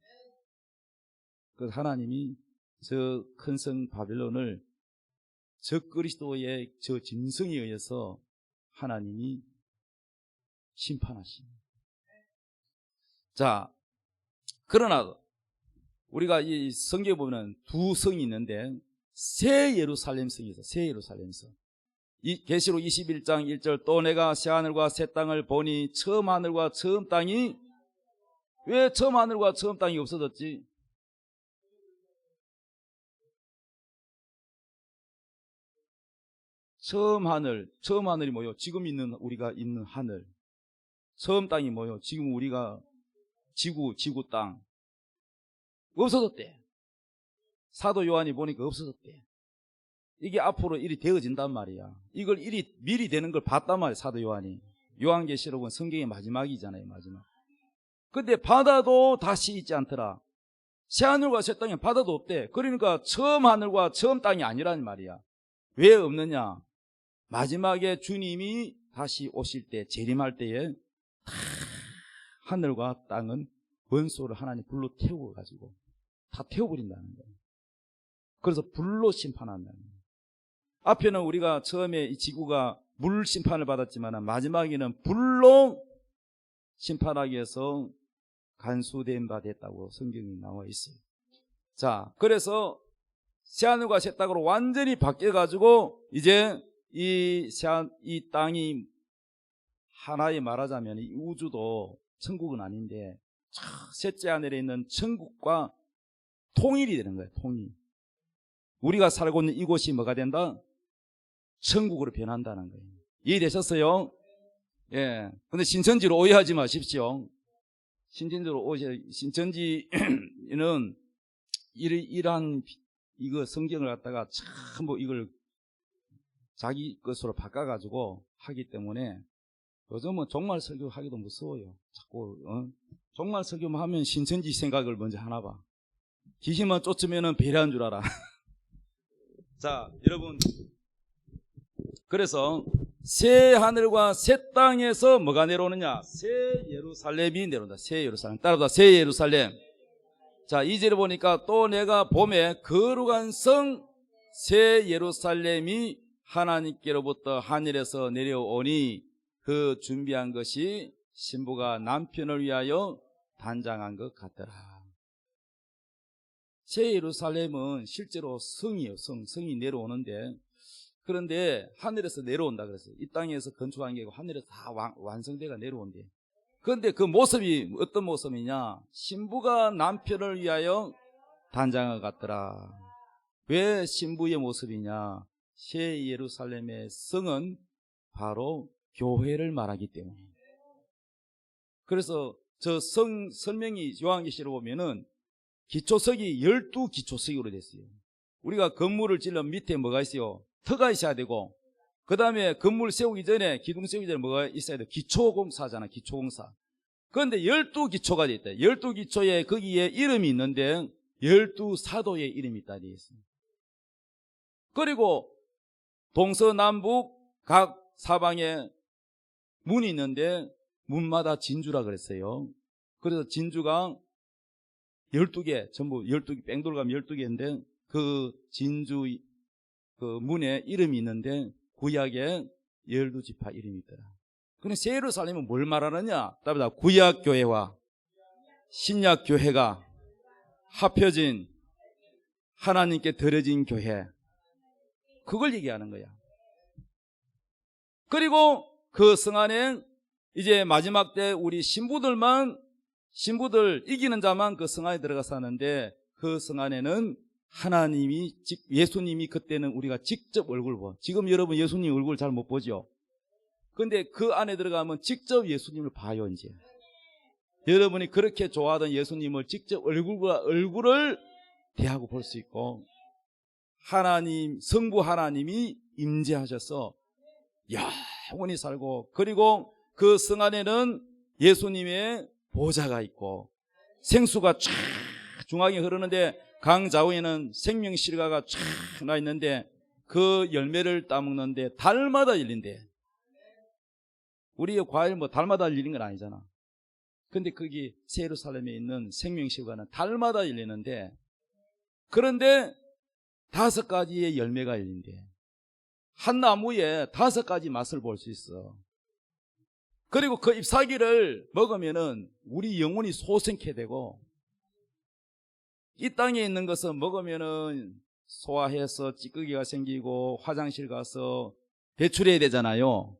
A: 그 하나님이 저 큰 성 바벨론을 저 그리스도의 저 짐승에 의해서 하나님이 심판하십니다. 자, 그러나 우리가 이 성경에 보면 두 성이 있는데 새 예루살렘 성이 있어요. 새 예루살렘 성. 이 계시록 21장 1절 또 내가 새 하늘과 새 땅을 보니 처음 하늘과 처음 땅이 왜 처음 하늘과 처음 땅이 없어졌지? 처음 하늘이 뭐요? 지금 있는 우리가 있는 하늘. 처음 땅이 뭐요? 지금 우리가 지구 땅. 없어졌대. 사도 요한이 보니까 없어졌대. 이게 앞으로 일이 되어진단 말이야. 이걸 일이 미리 되는 걸 봤단 말이야, 사도 요한이. 요한계시록은 성경의 마지막이잖아요, 마지막. 근데 바다도 다시 있지 않더라. 새 하늘과 새 땅에 바다도 없대. 그러니까 처음 하늘과 처음 땅이 아니란 말이야. 왜 없느냐? 마지막에 주님이 다시 오실 때, 재림할 때에 다 하늘과 땅은 원소를 하나님 불로 태워가지고 다 태워버린다는 거예요. 그래서 불로 심판한다는 거예요. 앞에는 우리가 처음에 이 지구가 물 심판을 받았지만 마지막에는 불로 심판하기 위해서 간수된 바 됐다고 성경이 나와 있어요. 자, 그래서 새하늘과 새 땅으로 완전히 바뀌어가지고 이제 이 땅이 하나에 말하자면 이 우주도 천국은 아닌데 셋째 하늘에 있는 천국과 통일이 되는 거예요. 통일. 우리가 살고 있는 이곳이 뭐가 된다? 천국으로 변한다는 거예요. 이해되셨어요? 예. 근데 신천지로 오해하지 마십시오. 신천지는 이러한 이거 성경을 갖다가 전부 이걸 자기 것으로 바꿔가지고 하기 때문에 요즘은 종말 설교 하기도 무서워요. 자꾸 종말 설교만 하면 신천지 생각을 먼저 하나 봐. 귀신만 쫓으면 배려한 줄 알아. 자, 여러분, 그래서 새 하늘과 새 땅에서 뭐가 내려오느냐? 새 예루살렘이 내려온다. 새 예루살렘. 따라서 새 예루살렘. 자, 2절에 보니까 또 내가 봄에 거룩한 성 새 예루살렘이 하나님께로부터 하늘에서 내려오니 그 준비한 것이 신부가 남편을 위하여 단장한 것 같더라. 새 예루살렘은 실제로 성이에요. 성이 내려오는데, 그런데 하늘에서 내려온다 그랬어요. 이 땅에서 건축한 게 아니고 하늘에서 다 완성돼가 내려온대. 그런데 그 모습이 어떤 모습이냐? 신부가 남편을 위하여 단장한 것 같더라. 왜 신부의 모습이냐? 새 예루살렘의 성은 바로 교회를 말하기 때문에. 그래서 저 설명이 요한계시록 보면은 기초석이 12기초석으로 됐어요. 우리가 건물을 지으려면 밑에 뭐가 있어요? 터가 있어야 되고, 그 다음에 건물 세우기 전에, 기둥 세우기 전에 뭐가 있어야 돼? 기초공사잖아, 기초공사. 그런데 12기초가 돼 있다. 12기초에 거기에 이름이 있는데 12사도의 이름이 있다 되어 있어요. 그리고 동서남북 각 사방에 문이 있는데 문마다 진주라 그랬어요. 그래서 진주가 12개, 전부 12개, 뺑돌 가면 12개인데 그 진주 그 문에 이름이 있는데 구약에 12지파 이름이 있더라. 그럼 새 예루살렘은 뭘 말하느냐? 답이다. 구약교회와 신약교회가 합혀진 하나님께 드려진 교회, 그걸 얘기하는 거야. 그리고 그 성 안에 이제 마지막 때 우리 신부들 이기는 자만 그 성 안에 들어가 사는데, 그 성 안에는 하나님이, 예수님이 그때는 우리가 직접 얼굴 봐. 지금 여러분 예수님 얼굴 잘 못 보죠? 근데 그 안에 들어가면 직접 예수님을 봐요. 이제 여러분이 그렇게 좋아하던 예수님을 직접 얼굴과 얼굴을 대하고 볼 수 있고, 하나님, 성부 하나님이 임재하셔서 영원히 살고, 그리고 그 성 안에는 예수님의 보좌가 있고 생수가 쫙 중앙에 흐르는데 강 좌우에는 생명실과가 쫙 나 있는데 그 열매를 따먹는데 달마다 열린대. 우리의 과일 뭐 달마다 열리는 건 아니잖아. 근데 거기 새 예루살렘에 있는 생명실과는 달마다 열리는데, 그런데 5가지의 열매가 열린대. 한 나무에 5가지 맛을 볼 수 있어. 그리고 그 잎사귀를 먹으면은 우리 영혼이 소생케 되고, 이 땅에 있는 것을 먹으면은 소화해서 찌꺼기가 생기고 화장실 가서 배출해야 되잖아요.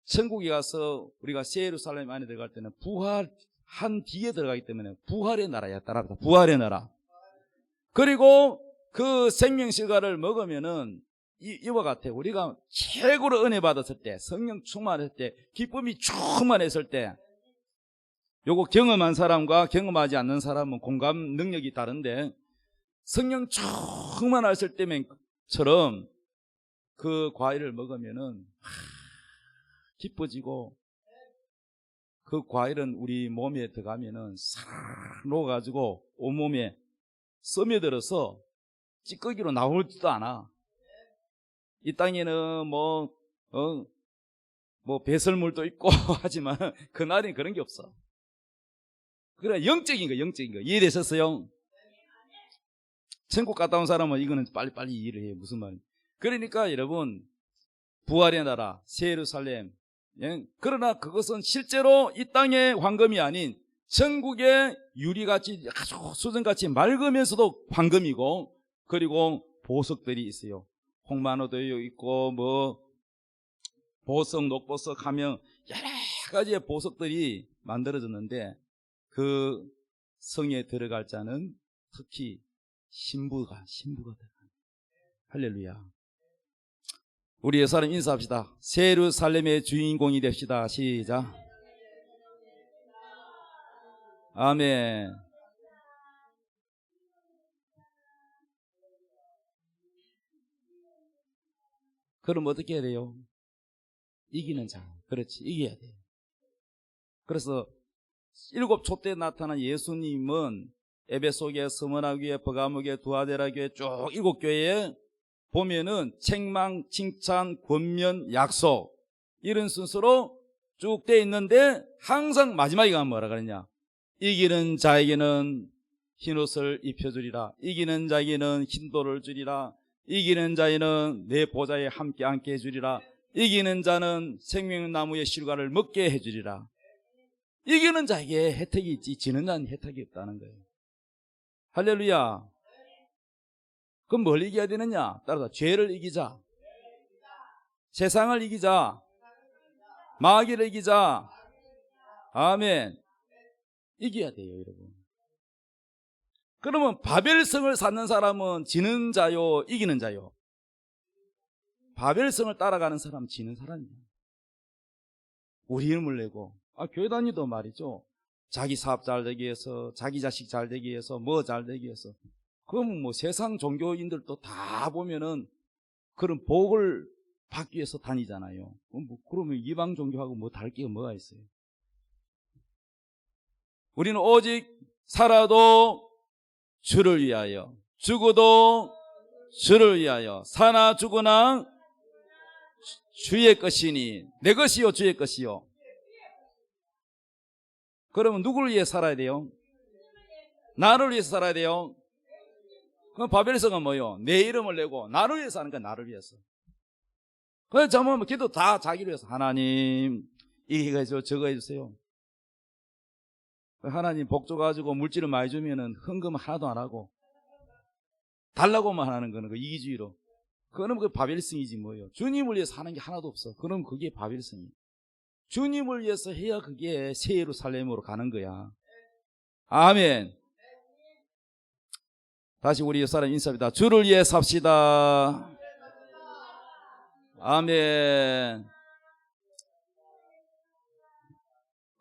A: 천국에 가서 우리가 새 예루살렘 안에 들어갈 때는 부활한 뒤에 들어가기 때문에 부활의 나라야. 따라합니다. 부활의 나라. 그리고 그 생명실과를 먹으면은 이와 같아. 우리가 최고로 은혜 받았을 때, 성령 충만했을 때, 기쁨이 충만했을 때, 요거 경험한 사람과 경험하지 않는 사람은 공감 능력이 다른데, 성령 충만했을 때처럼 그 과일을 먹으면은 기뻐지고, 그 과일은 우리 몸에 들어가면은 싹 녹아가지고 온몸에 스며들어서 찌꺼기로 나오지도 않아. 이 땅에는 뭐 배설물도 있고 하지만 그날엔 그런 게 없어. 그래, 영적인 거. 이해되셨어요? 천국 갔다 온 사람은 이거는 빨리빨리 이해를 해요. 무슨 말인지. 그러니까 여러분, 부활의 나라, 새 예루살렘, 예? 그러나 그것은 실제로 이 땅의 황금이 아닌 천국의 유리같이 아주 수정같이 맑으면서도 황금이고, 그리고 보석들이 있어요. 홍만호도 있고 보석, 녹보석 하면 여러 가지의 보석들이 만들어졌는데, 그 성에 들어갈 자는 특히 신부가 들어간다. 할렐루야. 우리 옛사람 인사합시다. 새 예루살렘의 주인공이 됩시다. 시작. 아멘. 그럼 어떻게 해야 돼요? 이기는 자. 그렇지, 이겨야 돼요. 그래서 7초 때 나타난 예수님은 에베소교회, 스무나교회, 버가모교회, 두아데라교회 쭉 7교회에 보면은 책망, 칭찬, 권면, 약속 이런 순서로 쭉 돼 있는데, 항상 마지막에 가면 뭐라 그러냐? 이기는 자에게는 흰옷을 입혀주리라. 이기는 자에게는 흰돌을 주리라. 이기는 자에는 내 보좌에 함께 앉게 해주리라. 이기는 자는 생명나무의 실과를 먹게 해주리라. 이기는 자에게 혜택이 있지 지는 자는 혜택이 없다는 거예요. 할렐루야. 그럼 뭘 이겨야 되느냐? 따라서 죄를 이기자, 세상을 이기자, 마귀를 이기자. 아멘. 이겨야 돼요, 여러분. 그러면 바벨성을 쌓는 사람은 지는 자요, 이기는 자요? 바벨성을 따라가는 사람은 지는 사람이에요. 우리 이름을 내고, 교회 다니도 말이죠. 자기 사업 잘 되기 위해서, 자기 자식 잘 되기 위해서, 뭐 잘 되기 위해서. 그럼 뭐 세상 종교인들도 다 보면은 그런 복을 받기 위해서 다니잖아요. 그러면 이방 종교하고 뭐 다를 게 뭐가 있어요? 우리는 오직 살아도 주를 위하여, 죽어도 주를 위하여 사나 죽으나 주의 것이니. 내 것이요 주의 것이요. 그러면 누구를 위해 살아야 돼요? 나를 위해서 살아야 돼요. 그럼 바벨성은 뭐요? 내 이름을 내고 나를 위해서 하는 거야. 나를 위해서. 그래서 전부 기도 다 자기를 위해서. 하나님 이거 해주세요 저거 해주세요. 하나님 복 줘가지고 물질을 많이 주면은 헌금 하나도 안 하고 달라고만 하는 거는 그 이기주의로. 그거는 그 바벨성이지 뭐예요. 주님을 위해서 하는 게 하나도 없어. 그럼 그게 바벨성이에요. 주님을 위해서 해야 그게 새 예루살렘으로 가는 거야. 아멘. 다시 우리 옆사람 인사합니다. 주를 위해 삽시다. 아멘.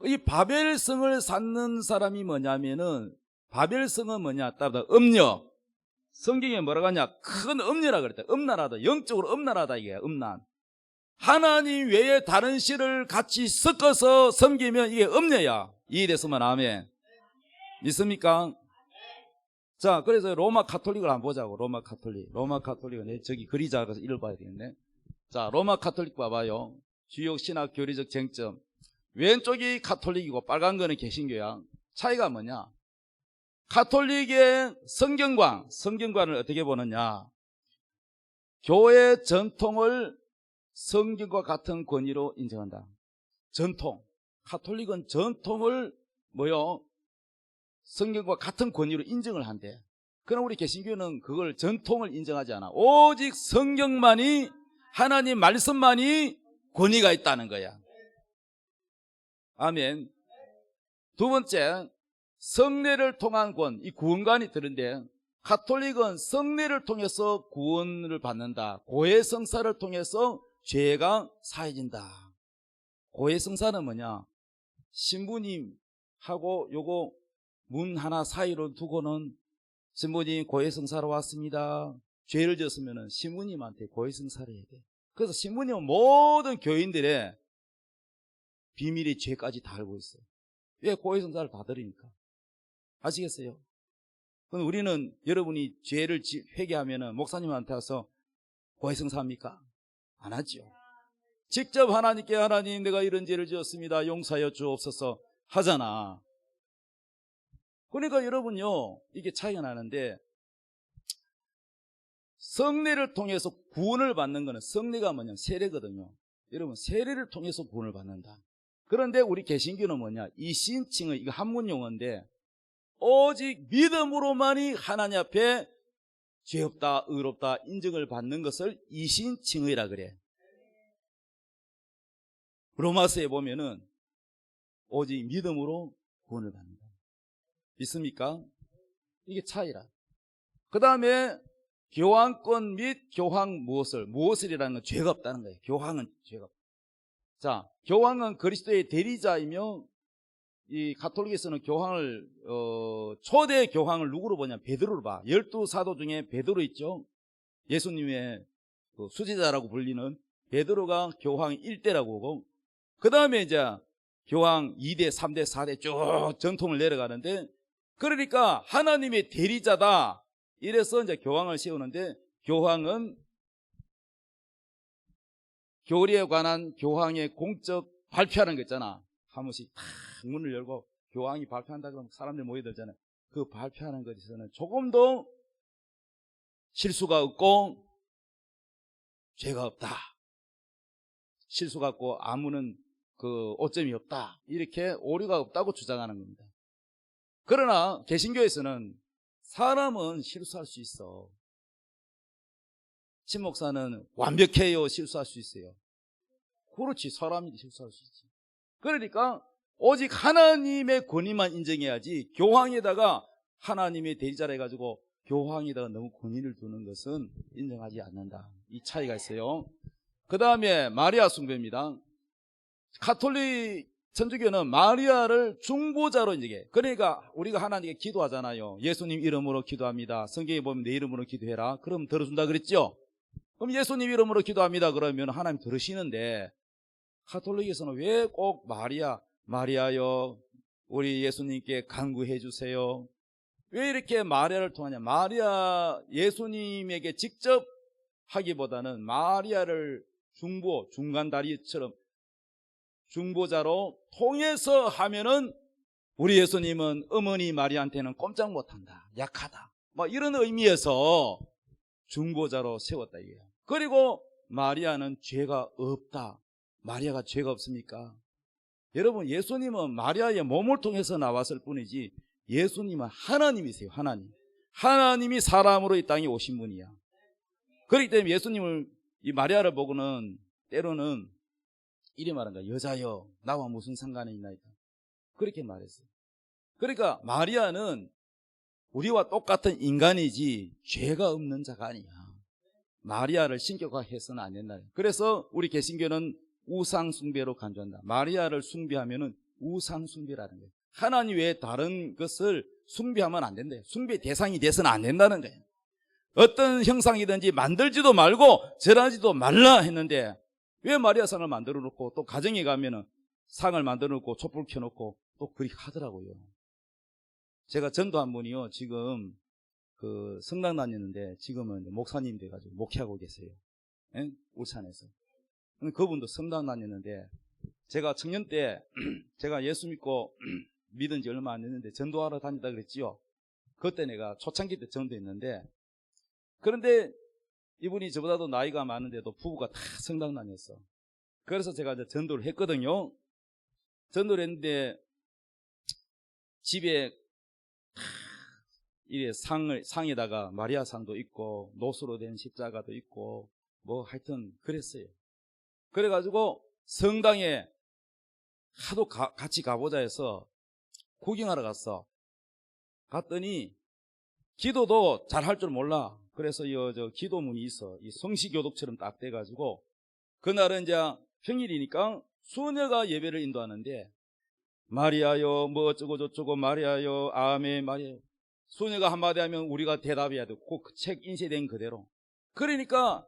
A: 이 바벨성을 쌓는 사람이 뭐냐면은, 바벨성은 뭐냐? 따라 음녀. 성경에 뭐라고 하냐? 큰 음녀라 그랬다. 음란하다. 영적으로 음란하다 이게 음란. 하나님 외에 다른 신을 같이 섞어서 섬기면 이게 음녀야. 이해됐으면 아멘. 믿습니까? 자, 그래서 로마 카톨릭을 한번 보자고. 로마 카톨릭은 저기 그리 작아서 이를 봐야 되겠네. 자, 로마 카톨릭 봐봐요. 주요 신학 교리적 쟁점. 왼쪽이 카톨릭이고 빨간 거는 개신교야. 차이가 뭐냐? 카톨릭의 성경관을 어떻게 보느냐? 교회 전통을 성경과 같은 권위로 인정한다. 전통. 카톨릭은 전통을 뭐요? 성경과 같은 권위로 인정을 한대. 그럼 우리 개신교는 그걸 전통을 인정하지 않아. 오직 성경만이, 하나님 말씀만이 권위가 있다는 거야. 아멘. 두 번째, 성례를 통한 구원. 이 구원관이 들은데, 카톨릭은 성례를 통해서 구원을 받는다. 고해성사를 통해서 죄가 사해진다. 고해성사는 뭐냐? 신부님하고 요거 문 하나 사이로 두고는 신부님 고해성사로 왔습니다. 죄를 지었으면 신부님한테 고해성사를 해야 돼. 그래서 신부님은 모든 교인들의 비밀의 죄까지 다 알고 있어요. 왜? 고해성사를 다 드리니까. 아시겠어요? 그럼 우리는 여러분이 죄를 회개하면 목사님한테 와서 고해성사합니까? 안 하죠. 직접 하나님께 하나님 내가 이런 죄를 지었습니다. 용서하여 주옵소서 하잖아. 그러니까 여러분요, 이게 차이가 나는데, 성례를 통해서 구원을 받는 거는, 성례가 뭐냐? 세례거든요. 여러분, 세례를 통해서 구원을 받는다. 그런데 우리 개신교는 뭐냐? 이신칭의, 이거 한문 용어인데, 오직 믿음으로만이 하나님 앞에 죄 없다, 의롭다 인정을 받는 것을 이신칭의라 그래. 로마서에 보면은 오직 믿음으로 구원을 받는다. 믿습니까? 이게 차이라. 그 다음에 교황권 및 교황 무엇을이라는 건 죄가 없다는 거예요. 교황은 죄가 없다. 자, 교황은 그리스도의 대리자이며, 이 가톨릭에서는 교황을 초대 교황을 누구로 보냐? 베드로로 봐. 12사도 중에 베드로 있죠. 예수님의 수제자라고 불리는 베드로가 교황 1대라고 보고, 그 다음에 이제 교황 2대, 3대, 4대 쭉 전통을 내려가는데, 그러니까 하나님의 대리자다. 이래서 이제 교황을 세우는데, 교황은 교리에 관한 교황의 공적 발표하는 거 있잖아. 한 번씩 탁 문을 열고 교황이 발표한다 그러면 사람들이 모여들잖아요. 그 발표하는 것에서는 조금도 실수가 없고 죄가 없다. 실수가 없고 아무는 그 오점이 없다. 이렇게 오류가 없다고 주장하는 겁니다. 그러나 개신교에서는 사람은 실수할 수 있어. 신 목사는 완벽해요. 실수할 수 있어요. 그렇지. 사람이 실수할 수 있지. 그러니까 오직 하나님의 권위만 인정해야지, 교황에다가 하나님의 대리자라 해가지고 교황에다가 너무 권위를 두는 것은 인정하지 않는다. 이 차이가 있어요. 그 다음에 마리아 숭배입니다. 가톨릭 천주교는 마리아를 중보자로 인정해. 그러니까 우리가 하나님께 기도하잖아요. 예수님 이름으로 기도합니다. 성경에 보면 내 이름으로 기도해라. 그럼 들어준다 그랬죠? 그럼 예수님 이름으로 기도합니다. 그러면 하나님 들으시는데, 가톨릭에서는 왜 꼭 마리아여 우리 예수님께 간구해 주세요. 왜 이렇게 마리아를 통하냐? 마리아 예수님에게 직접 하기보다는 마리아를 중간다리처럼 중보자로 통해서 하면은 우리 예수님은 어머니 마리아한테는 꼼짝 못한다, 약하다, 뭐 이런 의미에서 중보자로 세웠다 이게요. 그리고 마리아는 죄가 없다. 마리아가 죄가 없습니까? 여러분, 예수님은 마리아의 몸을 통해서 나왔을 뿐이지 예수님은 하나님이세요. 하나님이 사람으로 이 땅에 오신 분이야. 그렇기 때문에 예수님을, 이 마리아를 보고는 때로는 이리 말한 거야. 여자여, 나와 무슨 상관이 있나이다, 그렇게 말했어요. 그러니까 마리아는 우리와 똑같은 인간이지 죄가 없는 자가 아니야. 마리아를 신격화해서는 안 된다. 그래서 우리 개신교는 우상숭배로 간주한다. 마리아를 숭배하면은 우상숭배라는 거예요. 하나님 외에 다른 것을 숭배하면 안 된대요. 숭배 대상이 돼서는 안 된다는 거예요. 어떤 형상이든지 만들지도 말고 절하지도 말라 했는데 왜 마리아 상을 만들어 놓고 또 가정에 가면은 상을 만들어 놓고 촛불 켜놓고 또 그리 하더라고요. 제가 전도한 분이요, 지금 그 성당 다니는데 지금은 목사님 돼가지고 목회하고 계세요. 예? 울산에서. 그분도 성당 다니는데 제가 청년 때 제가 예수 믿고 믿은 지 얼마 안 됐는데 전도하러 다니다 그랬지요. 그때 내가 초창기 때 전도했는데, 그런데 이분이 저보다도 나이가 많은데도 부부가 다 성당 다녔어. 그래서 제가 이제 전도를 했거든요. 전도를 했는데 집에 이래 상에다가 마리아 상도 있고 노수로 된 십자가도 있고 뭐 하여튼 그랬어요. 그래가지고 성당에 하도 같이 가보자 해서 구경하러 갔어. 갔더니 기도도 잘 할 줄 몰라. 그래서 저 기도문이 있어. 이 성시교독처럼 딱 돼가지고 그날은 이제 평일이니까 수녀가 예배를 인도하는데 마리아요 뭐 어쩌고 저쩌고 마리아요 아멘 마리아, 수녀가 한마디 하면 우리가 대답해야 되고 그 책 인쇄된 그대로. 그러니까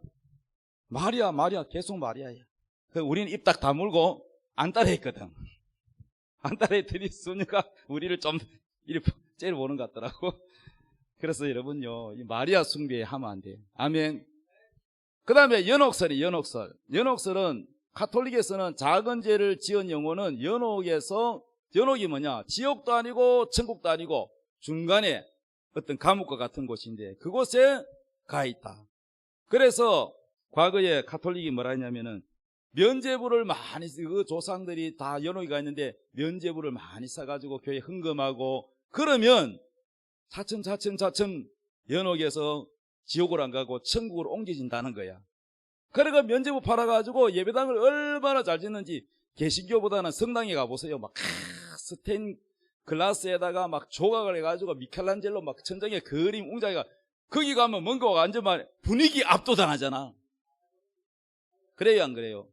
A: 마리아 계속 마리아야. 우리는 입 딱 다물고 안 따라했거든. 안 따라했더니 수녀가 우리를 좀 이렇게 째려보는 것 같더라고. 그래서 여러분요, 이 마리아 숭배하면 안 돼요. 아멘. 그 다음에 연옥설은 가톨릭에서는 작은 죄를 지은 영혼은 연옥이 뭐냐, 지옥도 아니고 천국도 아니고 중간에 어떤 감옥과 같은 곳인데 그곳에 가 있다. 그래서 과거에 가톨릭이 뭐라 했냐면은 면죄부를 많이 그 조상들이 다 연옥이가 있는데 면죄부를 많이 싸가지고 교회 헌금하고 그러면 차츰 연옥에서 지옥을 안 가고 천국으로 옮겨진다는 거야. 그러니까 면죄부 팔아가지고 예배당을 얼마나 잘 짓는지. 개신교보다는 성당에 가보세요. 막 스테인 글라스에다가 막 조각을 해가지고 미켈란젤로 막 천장에 그림 웅장이가, 거기 가면 뭔가 완전 말 분위기 압도당하잖아. 그래요 안 그래요?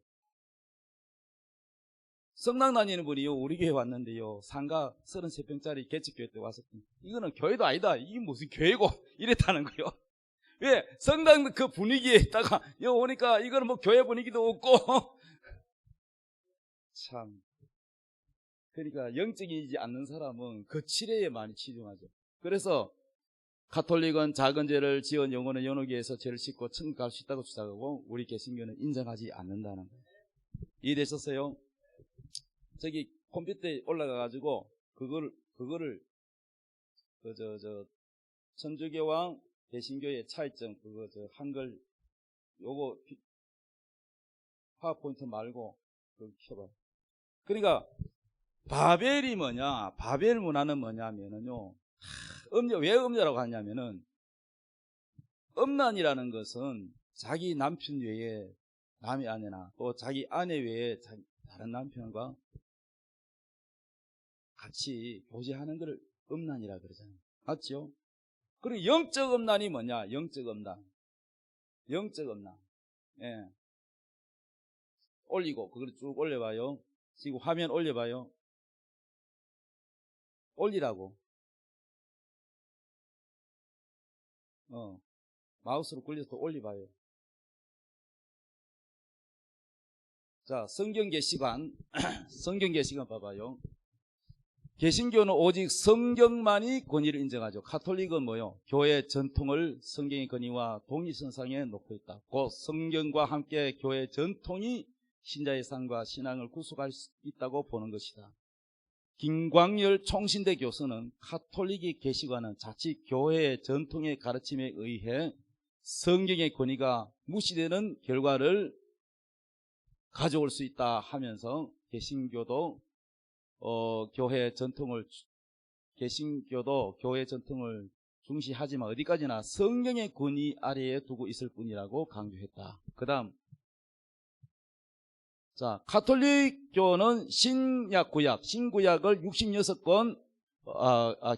A: 성당 다니는 분이요, 우리 교회 왔는데요, 상가 33평짜리 개척교회 때 왔었더니 이거는 교회도 아니다, 이게 무슨 교회고 이랬다는 거예요. 왜? 성당 그 분위기에 있다가 여기 오니까 이거는 뭐 교회 분위기도 없고 참. 그러니까 영적이지 않는 사람은 그 칠해에 많이 치중하죠. 그래서 가톨릭은 작은 죄를 지은 영혼은 연옥에서 죄를 씻고 천국 갈 수 있다고 주장하고 우리 개신교는 인정하지 않는다는 거예요. 이해되셨어요? 저기 컴퓨터에 올라가가지고 그거를 천주교와 개신교의 차이점 한글 요거 파워포인트 말고 그거 켜봐요. 그러니까 바벨이 뭐냐, 바벨 문화는 뭐냐면은요, 왜 음녀라고 하냐면은 음란이라는 것은 자기 남편 외에 남의 아내나 또 자기 아내 외에 다른 남편과 같이 교제하는 것을 음란이라 그러잖아요. 맞죠? 그리고 영적 음란이 뭐냐? 영적 음란. 예. 올리고 그걸 쭉 올려봐요. 지금 화면 올려봐요. 올리라고. 마우스로 굴려서 올려봐요. 자, 성경계 시간 봐봐요. 개신교는 오직 성경만이 권위를 인정하죠. 가톨릭은 뭐요? 교회 전통을 성경의 권위와 동일선상에 놓고 있다. 곧 성경과 함께 교회 전통이 신자의 삶과 신앙을 구속할 수 있다고 보는 것이다. 김광열 총신대 교수는 가톨릭이 계시관은 자칫 교회의 전통의 가르침에 의해 성경의 권위가 무시되는 결과를 가져올 수 있다 하면서 개신교도 교회 전통을 중시하지만 어디까지나 성경의 권위 아래에 두고 있을 뿐이라고 강조했다. 그 다음, 자, 가톨릭교는 신약 구약, 신구약을 66권,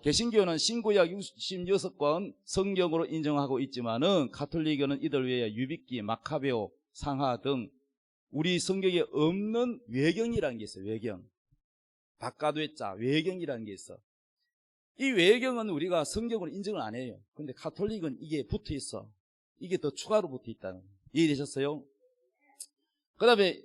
A: 개신교는 신구약 66권 성경으로 인정하고 있지만은 가톨릭교는 이들 외에 유비기, 마카베오, 상하 등 우리 성경에 없는 외경이라는 게 있어요. 외경. 바깥외자, 외경이라는 게 있어. 이 외경은 우리가 성경으로 인정을 안 해요. 근데 가톨릭은 이게 붙어 있어. 이게 더 추가로 붙어 있다는 거예요. 이해되셨어요? 그 다음에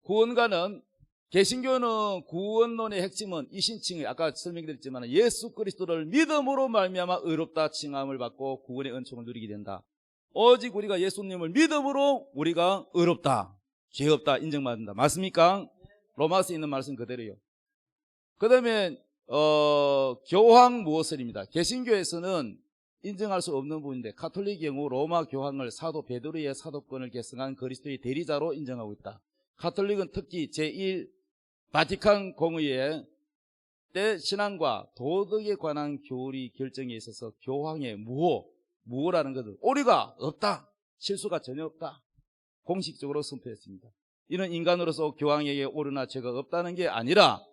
A: 구원관은 개신교는 구원론의 핵심은 이신칭의, 아까 설명드렸지만 예수 그리스도를 믿음으로 말미암아 의롭다 칭함을 받고 구원의 은총을 누리게 된다. 오직 우리가 예수님을 믿음으로 우리가 의롭다, 죄 없다 인정받는다. 맞습니까? 로마서에 있는 말씀 그대로요. 그 다음에 교황 무엇을입니다. 개신교에서는 인정할 수 없는 부분인데 가톨릭 경우 로마 교황을 사도 베드로의 사도권을 계승한 그리스도의 대리자로 인정하고 있다. 가톨릭은 특히 제1 바티칸 공의회 때 신앙과 도덕에 관한 교리 결정에 있어서 교황의 무호라는 것은 오류가 없다, 실수가 전혀 없다 공식적으로 선포했습니다. 이는 인간으로서 교황에게 오류나 죄가 없다는 게 아니라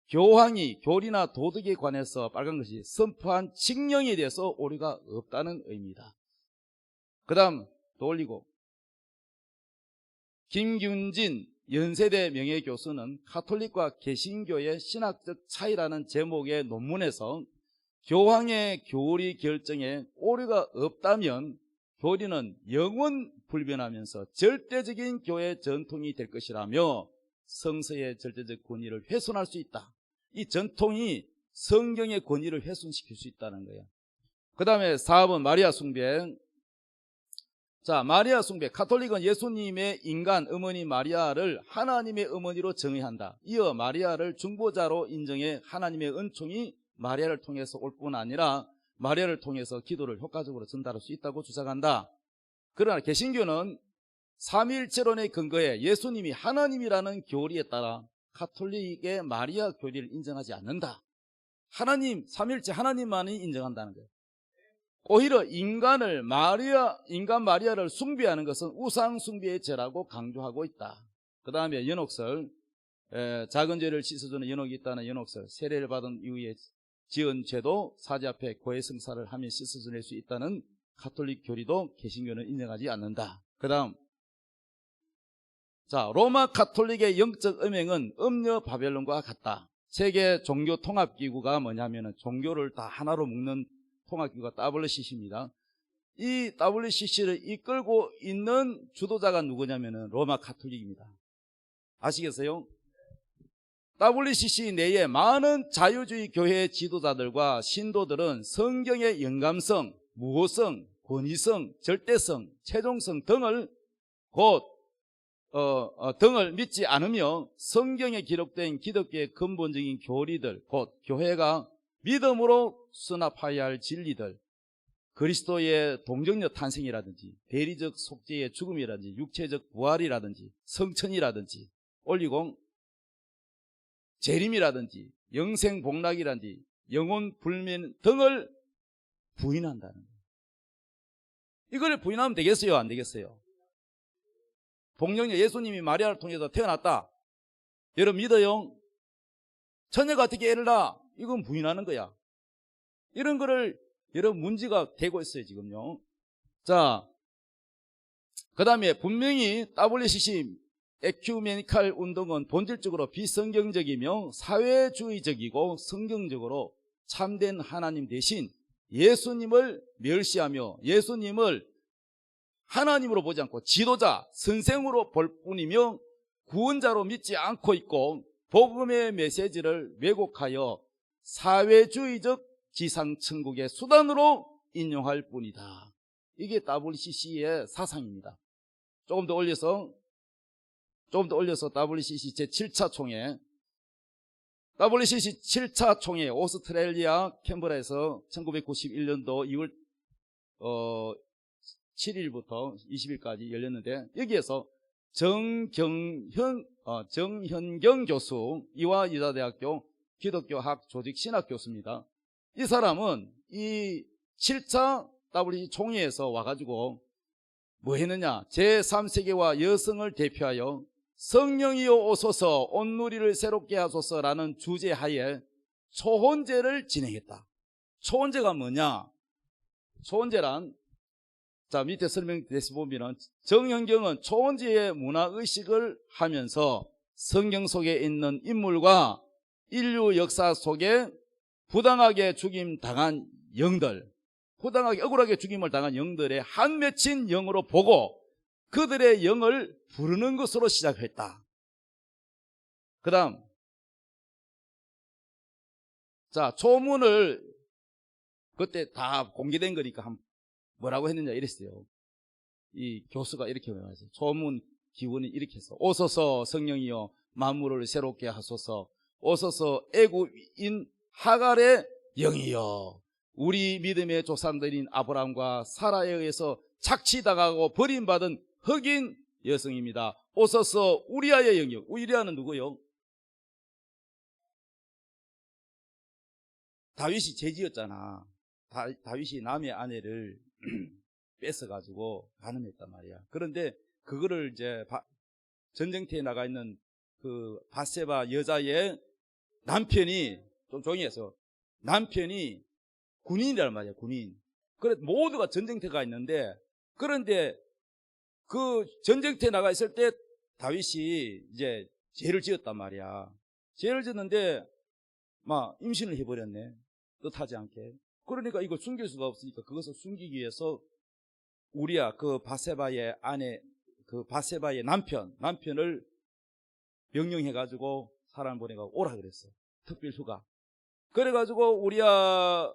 A: 교황이 교리나 도덕에 관해서 빨간 것이 선포한 칙령에 대해서 오류가 없다는 의미다. 그 다음 또 올리고, 김균진 연세대 명예교수는 가톨릭과 개신교의 신학적 차이라는 제목의 논문에서 교황의 교리 결정에 오류가 없다면 교리는 영원 불변하면서 절대적인 교회 전통이 될 것이라며 성서의 절대적 권위를 훼손할 수 있다. 이 전통이 성경의 권위를 훼손시킬 수 있다는 거예요. 그 다음에 4번 마리아 숭배. 자, 마리아 숭배. 가톨릭은 예수님의 인간 어머니 마리아를 하나님의 어머니로 정의한다. 이어 마리아를 중보자로 인정해 하나님의 은총이 마리아를 통해서 올 뿐 아니라 마리아를 통해서 기도를 효과적으로 전달할 수 있다고 주장한다. 그러나 개신교는 삼위일체론에 근거해 예수님이 하나님이라는 교리에 따라 가톨릭의 마리아 교리를 인정하지 않는다. 하나님, 삼위일체 하나님만이 인정한다는 거예요. 오히려 인간 마리아를 숭배하는 것은 우상 숭배의 죄라고 강조하고 있다. 그 다음에 연옥설, 작은 죄를 씻어주는 연옥이 있다는 연옥설, 세례를 받은 이후에 지은 죄도 사제 앞에 고해성사를 하며 씻어낼 수 있다는 가톨릭 교리도 개신교는 인정하지 않는다. 그 다음, 자, 로마 가톨릭의 영적 음행은 음녀 바벨론과 같다. 세계 종교 통합기구가 뭐냐면은 종교를 다 하나로 묶는 통합기구가 WCC입니다. 이 WCC를 이끌고 있는 주도자가 누구냐면은 로마 가톨릭입니다. 아시겠어요? WCC 내에 많은 자유주의 교회 지도자들과 신도들은 성경의 영감성, 무호성, 권위성, 절대성, 최종성 등을 등을 믿지 않으며 성경에 기록된 기독교의 근본적인 교리들, 곧 교회가 믿음으로 수납해야 할 진리들, 그리스도의 동정녀 탄생이라든지 대리적 속죄의 죽음이라든지 육체적 부활이라든지 성천이라든지 올리고 재림이라든지 영생 복락이라든지 영혼 불면 등을 부인한다는 거예요. 이걸 부인하면 되겠어요? 안 되겠어요? 동정녀 예수님이 마리아를 통해서 태어났다. 여러분 믿어요? 처녀가 어떻게 애를 낳아? 이건 부인하는 거야. 이런 거를 여러분 문제가 되고 있어요 지금요. 자, 그 다음에 분명히 WCC 에큐메니칼 운동은 본질적으로 비성경적이며 사회주의적이고 성경적으로 참된 하나님 대신 예수님을 멸시하며 예수님을 하나님으로 보지 않고 지도자, 선생으로 볼 뿐이며 구원자로 믿지 않고 있고 복음의 메시지를 왜곡하여 사회주의적 지상천국의 수단으로 인용할 뿐이다. 이게 WCC의 사상입니다. 조금 더 올려서 WCC 제7차 총회, WCC 7차 총회 오스트레일리아 캔버라에서 1991년도 2월 7일부터 20일까지 열렸는데, 여기에서 정현경 교수, 이화여자대학교 기독교학 조직신학 교수입니다. 이 사람은 이 7차 WCC 총회에서 와가지고 뭐 했느냐, 제3세계와 여성을 대표하여 성령이여 오소서 온누리를 새롭게 하소서라는 주제하에 초혼제를 진행했다. 초혼제가 뭐냐? 초혼제란, 자, 밑에 설명돼서 보면은 정현경은 초혼제의 문화의식을 하면서 성경 속에 있는 인물과 인류 역사 속에 부당하게 죽임당한 영들, 부당하게 억울하게 죽임을 당한 영들의 한 맺힌 영으로 보고 그들의 영을 부르는 것으로 시작했다. 그 다음, 자, 초문을 그때 다 공개된 거니까 뭐라고 했느냐 이랬어요. 이 교수가 이렇게 말했어요. 초문 기원이 이렇게 해서 오소서 성령이여 만물을 새롭게 하소서, 오소서 애굽인 하갈의 영이여 우리 믿음의 조상들인 아브라함과 사라에 의해서 착취당하고 버림받은 흑인 여성입니다. 오소서 우리아의 영이요. 우리아는 누구요? 다윗이 죄지었잖아. 다윗이 남의 아내를 뺏어가지고 간음했단 말이야. 그런데 그거를 이제 전쟁터에 나가 있는 그 밧세바 여자의 남편이, 좀 조용히 해서, 남편이 군인이란 말이야, 군인. 그래, 모두가 전쟁터가 있는데, 그런데 그 전쟁터에 나가 있을 때 다윗이 이제 죄를 지었단 말이야. 죄를 지었는데 막 임신을 해버렸네, 뜻하지 않게. 그러니까 이걸 숨길 수가 없으니까 그것을 숨기기 위해서 우리야, 그 밧세바의 아내, 그 밧세바의 남편을 명령해가지고 사람 보내가 오라 그랬어. 특별 휴가. 그래가지고 우리야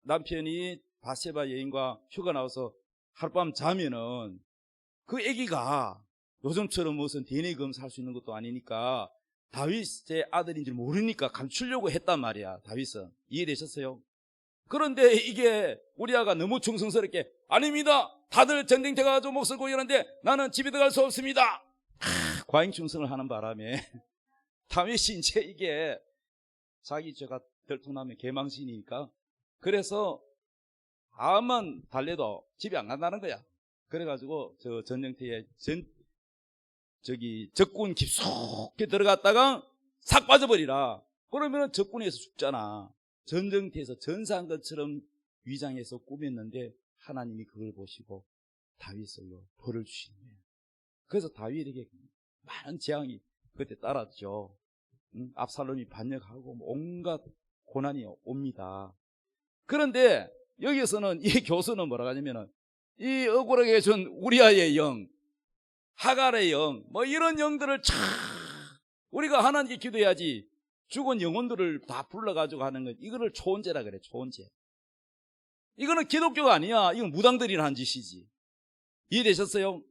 A: 남편이 밧세바 여인과 휴가 나와서 하룻밤 자면은 그 아기가 요즘처럼 무슨 DNA 검사할 수 있는 것도 아니니까 다윗의 아들인 줄 모르니까 감추려고 했단 말이야, 다윗은. 이해되셨어요? 그런데 이게 우리아가 너무 충성스럽게, 아닙니다, 다들 전쟁터 가서 목숨 구이하는데 나는 집에 들어갈 수 없습니다, 과잉충성을 하는 바람에 다윗이 이제 이게 자기 죄가 들통나면 개망신이니까, 그래서 암만 달래도 집에 안 간다는 거야. 그래가지고 저 전쟁터에 적군 깊숙이 들어갔다가 싹 빠져버리라. 그러면 적군에서 죽잖아. 전쟁터에서 전사한 것처럼 위장해서 꾸몄는데 하나님이 그걸 보시고 다윗을 벌을 주시는 거예요. 그래서 다윗에게 많은 재앙이 그때 따랐죠. 압살롬이 반역하고 온갖 고난이 옵니다. 그런데 여기서는 이 교수는 뭐라고 하냐면은, 이 억울하게 준 우리아의 영, 하갈의 영, 뭐 이런 영들을 우리가 하나님께 기도해야지 죽은 영혼들을 다 불러가지고 하는 것, 이거를 초혼제라 그래, 초혼제. 이거는 기독교가 아니야. 이건 무당들이나 한 짓이지. 이해되셨어요?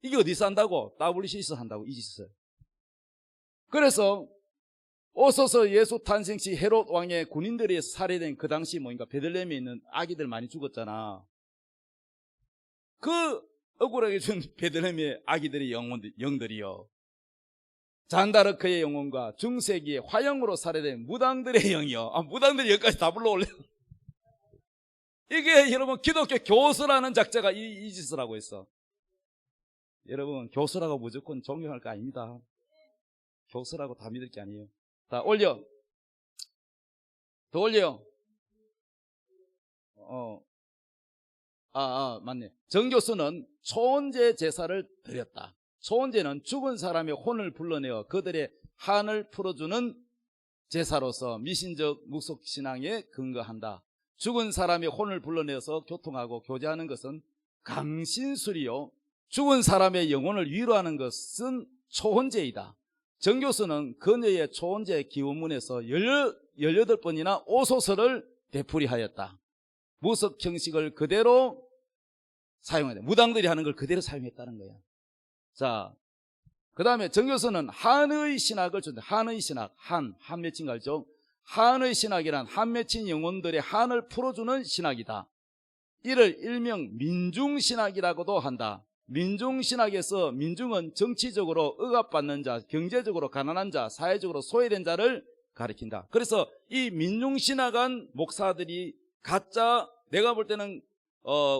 A: 이게 어디서 한다고? WCC에서 한다고, 이 짓을. 그래서 오소서 예수 탄생 시 헤롯 왕의 군인들이 살해된 그 당시 뭐인가 베들레헴에 있는 아기들 많이 죽었잖아. 그 억울하게 준 베들레헴의 아기들의 영들이요, 잔다르크의 영혼과 중세기에 화형으로 살해된 무당들의 영이요. 무당들이 여기까지 다 불러올려. 이게 여러분 기독교 교수라는 작자가 이 짓을 하고 있어. 여러분 교수라고 무조건 존경할 거 아닙니다. 교수라고 다 믿을 게 아니에요. 다 올려. 더 올려. 맞네. 정 교수는 초혼제 제사를 드렸다. 초혼제는 죽은 사람의 혼을 불러내어 그들의 한을 풀어주는 제사로서 미신적 묵속신앙에 근거한다. 죽은 사람의 혼을 불러내어서 교통하고 교제하는 것은 강신술이요, 죽은 사람의 영혼을 위로하는 것은 초혼제이다. 정교수는 그녀의 초혼제 기원문에서 18번이나 오소설을 되풀이하였다. 무석 형식을 그대로 사용했다. 무당들이 하는 걸 그대로 사용했다는 거야. 자, 그 다음에 정교수는 한의 신학을 준다. 한의 신학, 한 맺힌 거 알죠? 한의 신학이란 한 맺힌 영혼들의 한을 풀어주는 신학이다. 이를 일명 민중신학이라고도 한다. 민중신학에서 민중은 정치적으로 억압받는 자, 경제적으로 가난한 자, 사회적으로 소외된 자를 가리킨다. 그래서 이 민중신학한 목사들이 가짜, 내가 볼 때는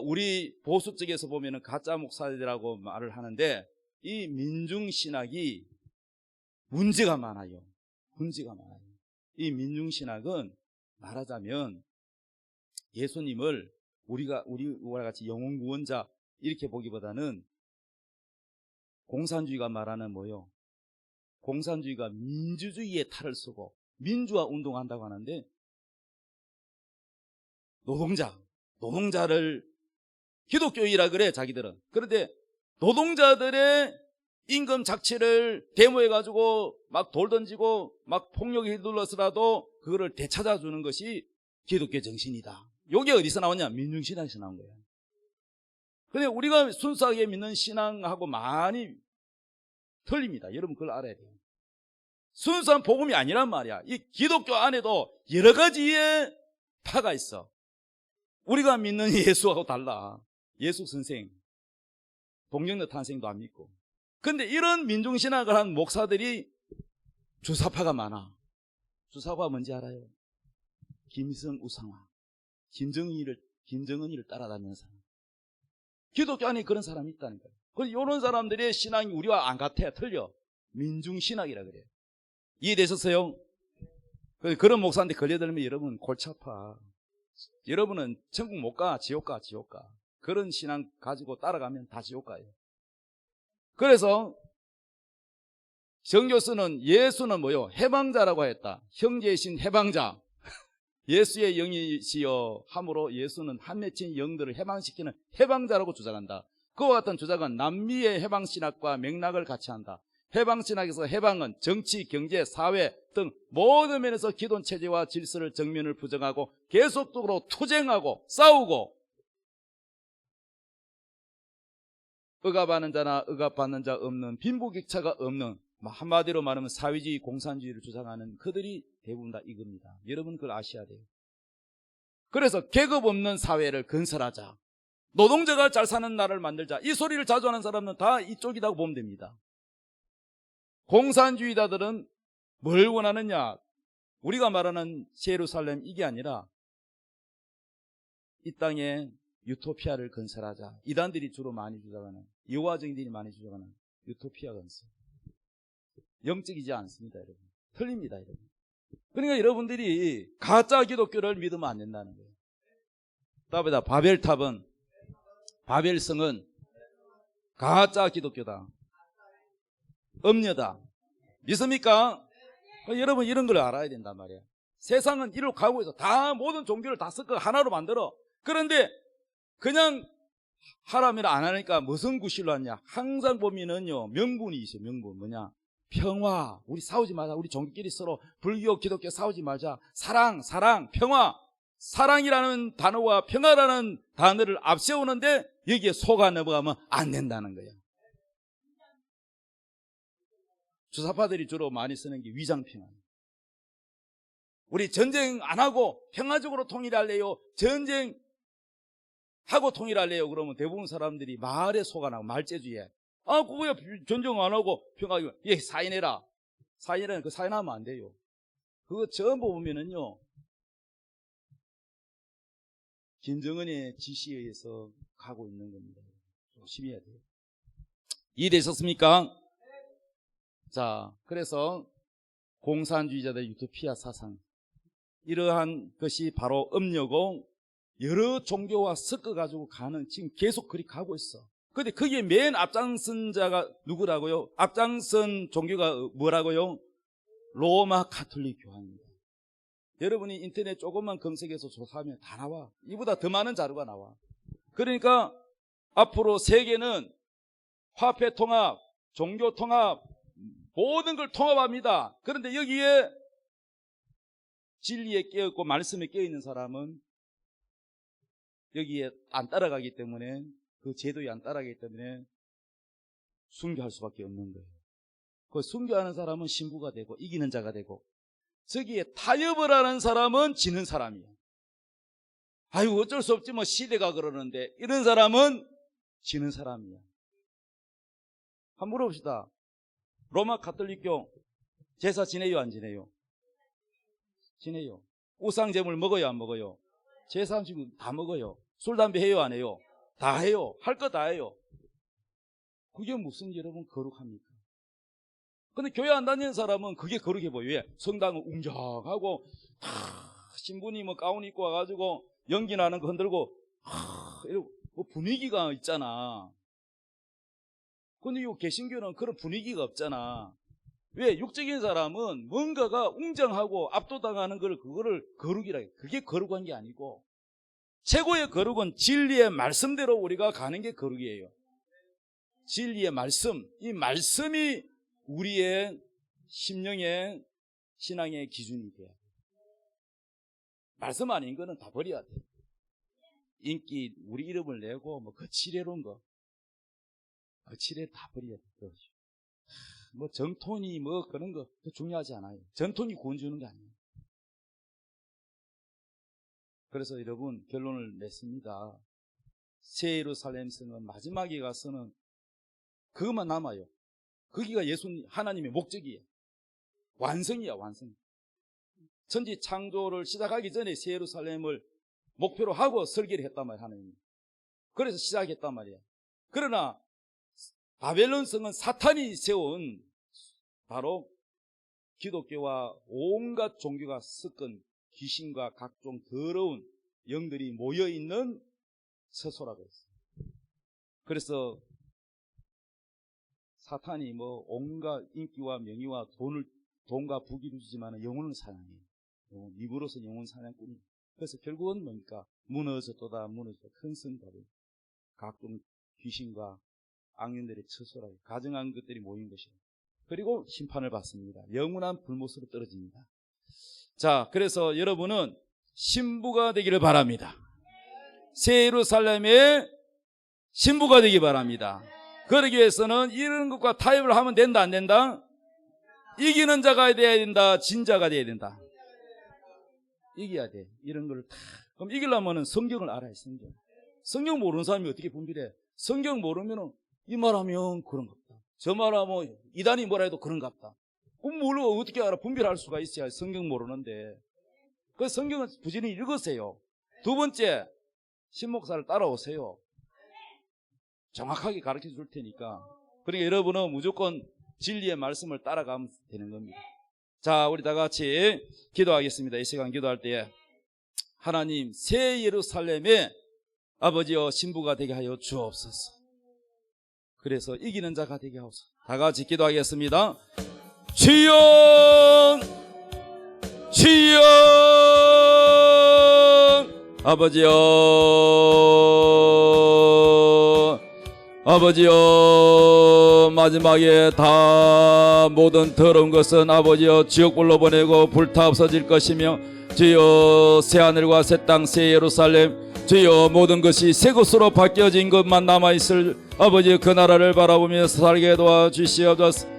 A: 우리 보수 쪽에서 보면은 가짜 목사들이라고 말을 하는데, 이 민중신학이 문제가 많아요. 문제가 많아요. 이 민중신학은 말하자면 예수님을 우리와 같이 영혼 구원자 이렇게 보기보다는 공산주의가 말하는 뭐요? 공산주의가 민주주의에 탈을 쓰고 민주화 운동한다고 하는데, 노동자를 기독교인이라 그래 자기들은. 그런데 노동자들의 임금 착취를 데모해가지고 막 돌 던지고 막 폭력에 휘둘러서라도 그거를 되찾아주는 것이 기독교 정신이다. 이게 어디서 나오냐? 민중신학에서 나온 거예요. 근데 우리가 순수하게 믿는 신앙하고 많이 틀립니다. 여러분 그걸 알아야 돼요. 순수한 복음이 아니란 말이야. 이 기독교 안에도 여러 가지의 파가 있어. 우리가 믿는 예수하고 달라. 예수 선생, 동정녀 탄생도 안 믿고. 근데 이런 민중신학을 한 목사들이 주사파가 많아. 주사파가 뭔지 알아요? 김일성 우상화, 김정은이를 따라다니는 사람. 기독교 안에 그런 사람이 있다니까요. 그래서 이런 사람들의 신앙이 우리와 안 같아. 틀려. 민중신학이라 그래요. 이해되셨어요? 그런 목사한테 걸려들면 여러분 골치 아파. 여러분은 천국 못 가. 지옥 가. 그런 신앙 가지고 따라가면 다 지옥 가요. 그래서 정교수는 예수는 뭐요? 해방자라고 했다. 형제이신 해방자. 예수의 영이시여 함으로 예수는 한 맺힌 영들을 해방시키는 해방자라고 주장한다. 그와 같은 주장은 남미의 해방신학과 맥락을 같이 한다. 해방신학에서 해방은 정치, 경제, 사회 등 모든 면에서 기존 체제와 질서를 정면을 부정하고 계속적으로 투쟁하고 싸우고, 억압하는 자나 억압받는 자 없는, 빈부격차가 없는, 한마디로 말하면 사회주의, 공산주의를 주장하는 그들이 대부분 다 이겁니다. 여러분 그걸 아셔야 돼요. 그래서 계급 없는 사회를 건설하자, 노동자가 잘 사는 나라를 만들자, 이 소리를 자주 하는 사람은 다 이쪽이라고 보면 됩니다. 공산주의자들은 뭘 원하느냐? 우리가 말하는 예루살렘 이게 아니라 이 땅에 유토피아를 건설하자. 이단들이 주로 많이 주장하는, 여호와정인들이 많이 주장하는 유토피아 건설. 영적이지 않습니다, 여러분. 틀립니다, 여러분. 그러니까 여러분들이 가짜 기독교를 믿으면 안 된다는 거예요. 답이다. 바벨성은 가짜 기독교다. 음녀다. 믿습니까? 여러분 이런 걸 알아야 된단 말이야. 세상은 이리로 가고 있어. 다 모든 종교를 다 섞어 하나로 만들어. 그런데 그냥 하라면 안 하니까 무슨 구실로 하냐? 항상 보면은요, 명분이 있어요. 명분 뭐냐? 평화. 우리 싸우지 마자. 우리 종교끼리 서로 불교, 기독교 싸우지 말자. 사랑, 평화. 사랑이라는 단어와 평화라는 단어를 앞세우는데 여기에 속아 넘어가면 안 된다는 거예요. 주사파들이 주로 많이 쓰는 게 위장평화. 우리 전쟁 안 하고 평화적으로 통일할래요? 전쟁하고 통일할래요? 그러면 대부분 사람들이 말에 속아나고 말재주에, 그거야 전쟁 안 하고 평화, 사인해라. 사인해라는 그 사인하면 안 돼요. 그거 전부 보면은요, 김정은의 지시에 의해서 가고 있는 겁니다. 조심해야 돼요. 이해되셨습니까? 자, 그래서 공산주의자들의 유토피아 사상, 이러한 것이 바로 음녀고 여러 종교와 섞어가지고 가는, 지금 계속 그리 가고 있어. 근데 거기에 맨 앞장선 자가 누구라고요? 앞장선 종교가 뭐라고요? 로마 가톨릭 교회입니다. 여러분이 인터넷 조금만 검색해서 조사하면 다 나와. 이보다 더 많은 자료가 나와. 그러니까 앞으로 세계는 화폐 통합, 종교 통합, 모든 걸 통합합니다. 그런데 여기에 진리에 깨어있고 말씀에 깨어있는 사람은 여기에 안 따라가기 때문에, 그 제도에 안 따라가기 때문에 순교할 수밖에 없는 거예요. 그 순교하는 사람은 신부가 되고 이기는 자가 되고, 저기에 타협을 하는 사람은 지는 사람이에요. 아이고 어쩔 수 없지 뭐 시대가 그러는데, 이런 사람은 지는 사람이야. 한번 물어봅시다. 로마 가톨릭교 제사 지내요 안 지내요? 지내요. 우상제물 먹어요 안 먹어요? 제사 지금 다 먹어요. 술 담배 해요 안 해요? 다 해요. 할 거 다 해요. 그게 무슨 여러분 거룩합니까? 근데 교회 안 다니는 사람은 그게 거룩해 보여요. 왜? 성당은 웅장하고 다 신부님 뭐 가운 입고 와가지고 연기 나는 거 흔들고 이러고 뭐 분위기가 있잖아. 근데 이 개신교는 그런 분위기가 없잖아. 왜? 육적인 사람은 뭔가가 웅장하고 압도당하는 그거를 거룩이라 해요. 그게 거룩한 게 아니고, 최고의 거룩은 진리의 말씀대로 우리가 가는 게 거룩이에요. 진리의 말씀, 이 말씀이 우리의 심령의 신앙의 기준이 돼야 돼요. 말씀 아닌 거는 다 버려야 돼요. 인기, 우리 이름을 내고 뭐 거칠해놓은 거, 거칠해 다 버려야 돼요. 뭐 정통이 뭐 그런 거 중요하지 않아요. 전통이 구원 주는 게 아니에요. 그래서 여러분 결론을 냈습니다. 새 예루살렘 성은 마지막에 가서는 그것만 남아요. 거기가 예수님 하나님의 목적이에요. 완성이야, 완성. 천지 창조를 시작하기 전에 새 예루살렘을 목표로 하고 설계를 했단 말이에요, 하나님이. 그래서 시작했단 말이에요. 그러나 바벨론 성은 사탄이 세운 바로 기독교와 온갖 종교가 섞은 귀신과 각종 더러운 영들이 모여있는 처소라고 했어요. 그래서 사탄이 뭐 온갖 인기와 명예와 돈과 부귀를 주지만 영혼은 사냥해요. 입으로서 영혼 사냥꾼이. 그래서 결국은 뭡니까? 무너졌도다, 무너졌다. 큰 성가를 각종 귀신과 악령들의 처소라고 가정한 것들이 모인 것이에요. 그리고 심판을 받습니다. 영원한 불못으로 떨어집니다. 자, 그래서 여러분은 신부가 되기를 바랍니다. 새 예루살렘의 신부가 되기 바랍니다. 그러기 위해서는 이런 것과 타협을 하면 된다 안 된다? 이기는 자가 되어야 된다, 진 자가 되어야 된다. 이겨야 돼. 이런 걸 다. 그럼 이기려면 성경을 알아야 해. 성경 모르는 사람이 어떻게 분별해? 성경 모르면 이 말하면 그런갑다, 저 말하면 이단이 뭐라 해도 그런갑다. 그럼 뭘 어떻게 알아? 분별할 수가 있어야 성경 모르는데. 그 성경을 부지런히 읽으세요. 두 번째, 신목사를 따라오세요. 정확하게 가르쳐 줄 테니까. 그러니까 여러분은 무조건 진리의 말씀을 따라가면 되는 겁니다. 자, 우리 다 같이 기도하겠습니다. 이 시간 기도할 때 하나님, 새 예루살렘의 아버지여 신부가 되게 하여 주옵소서. 그래서 이기는 자가 되게 하옵소서. 다 같이 기도하겠습니다. 주여, 주여, 아버지여, 아버지여, 마지막에 다 모든 더러운 것은 아버지여 지옥불로 보내고 불타 없어질 것이며, 주여 새하늘과 새 땅 새 예루살렘, 주여 모든 것이 새 것으로 바뀌어진 것만 남아있을 아버지 그 나라를 바라보며 살게 도와주시옵소서.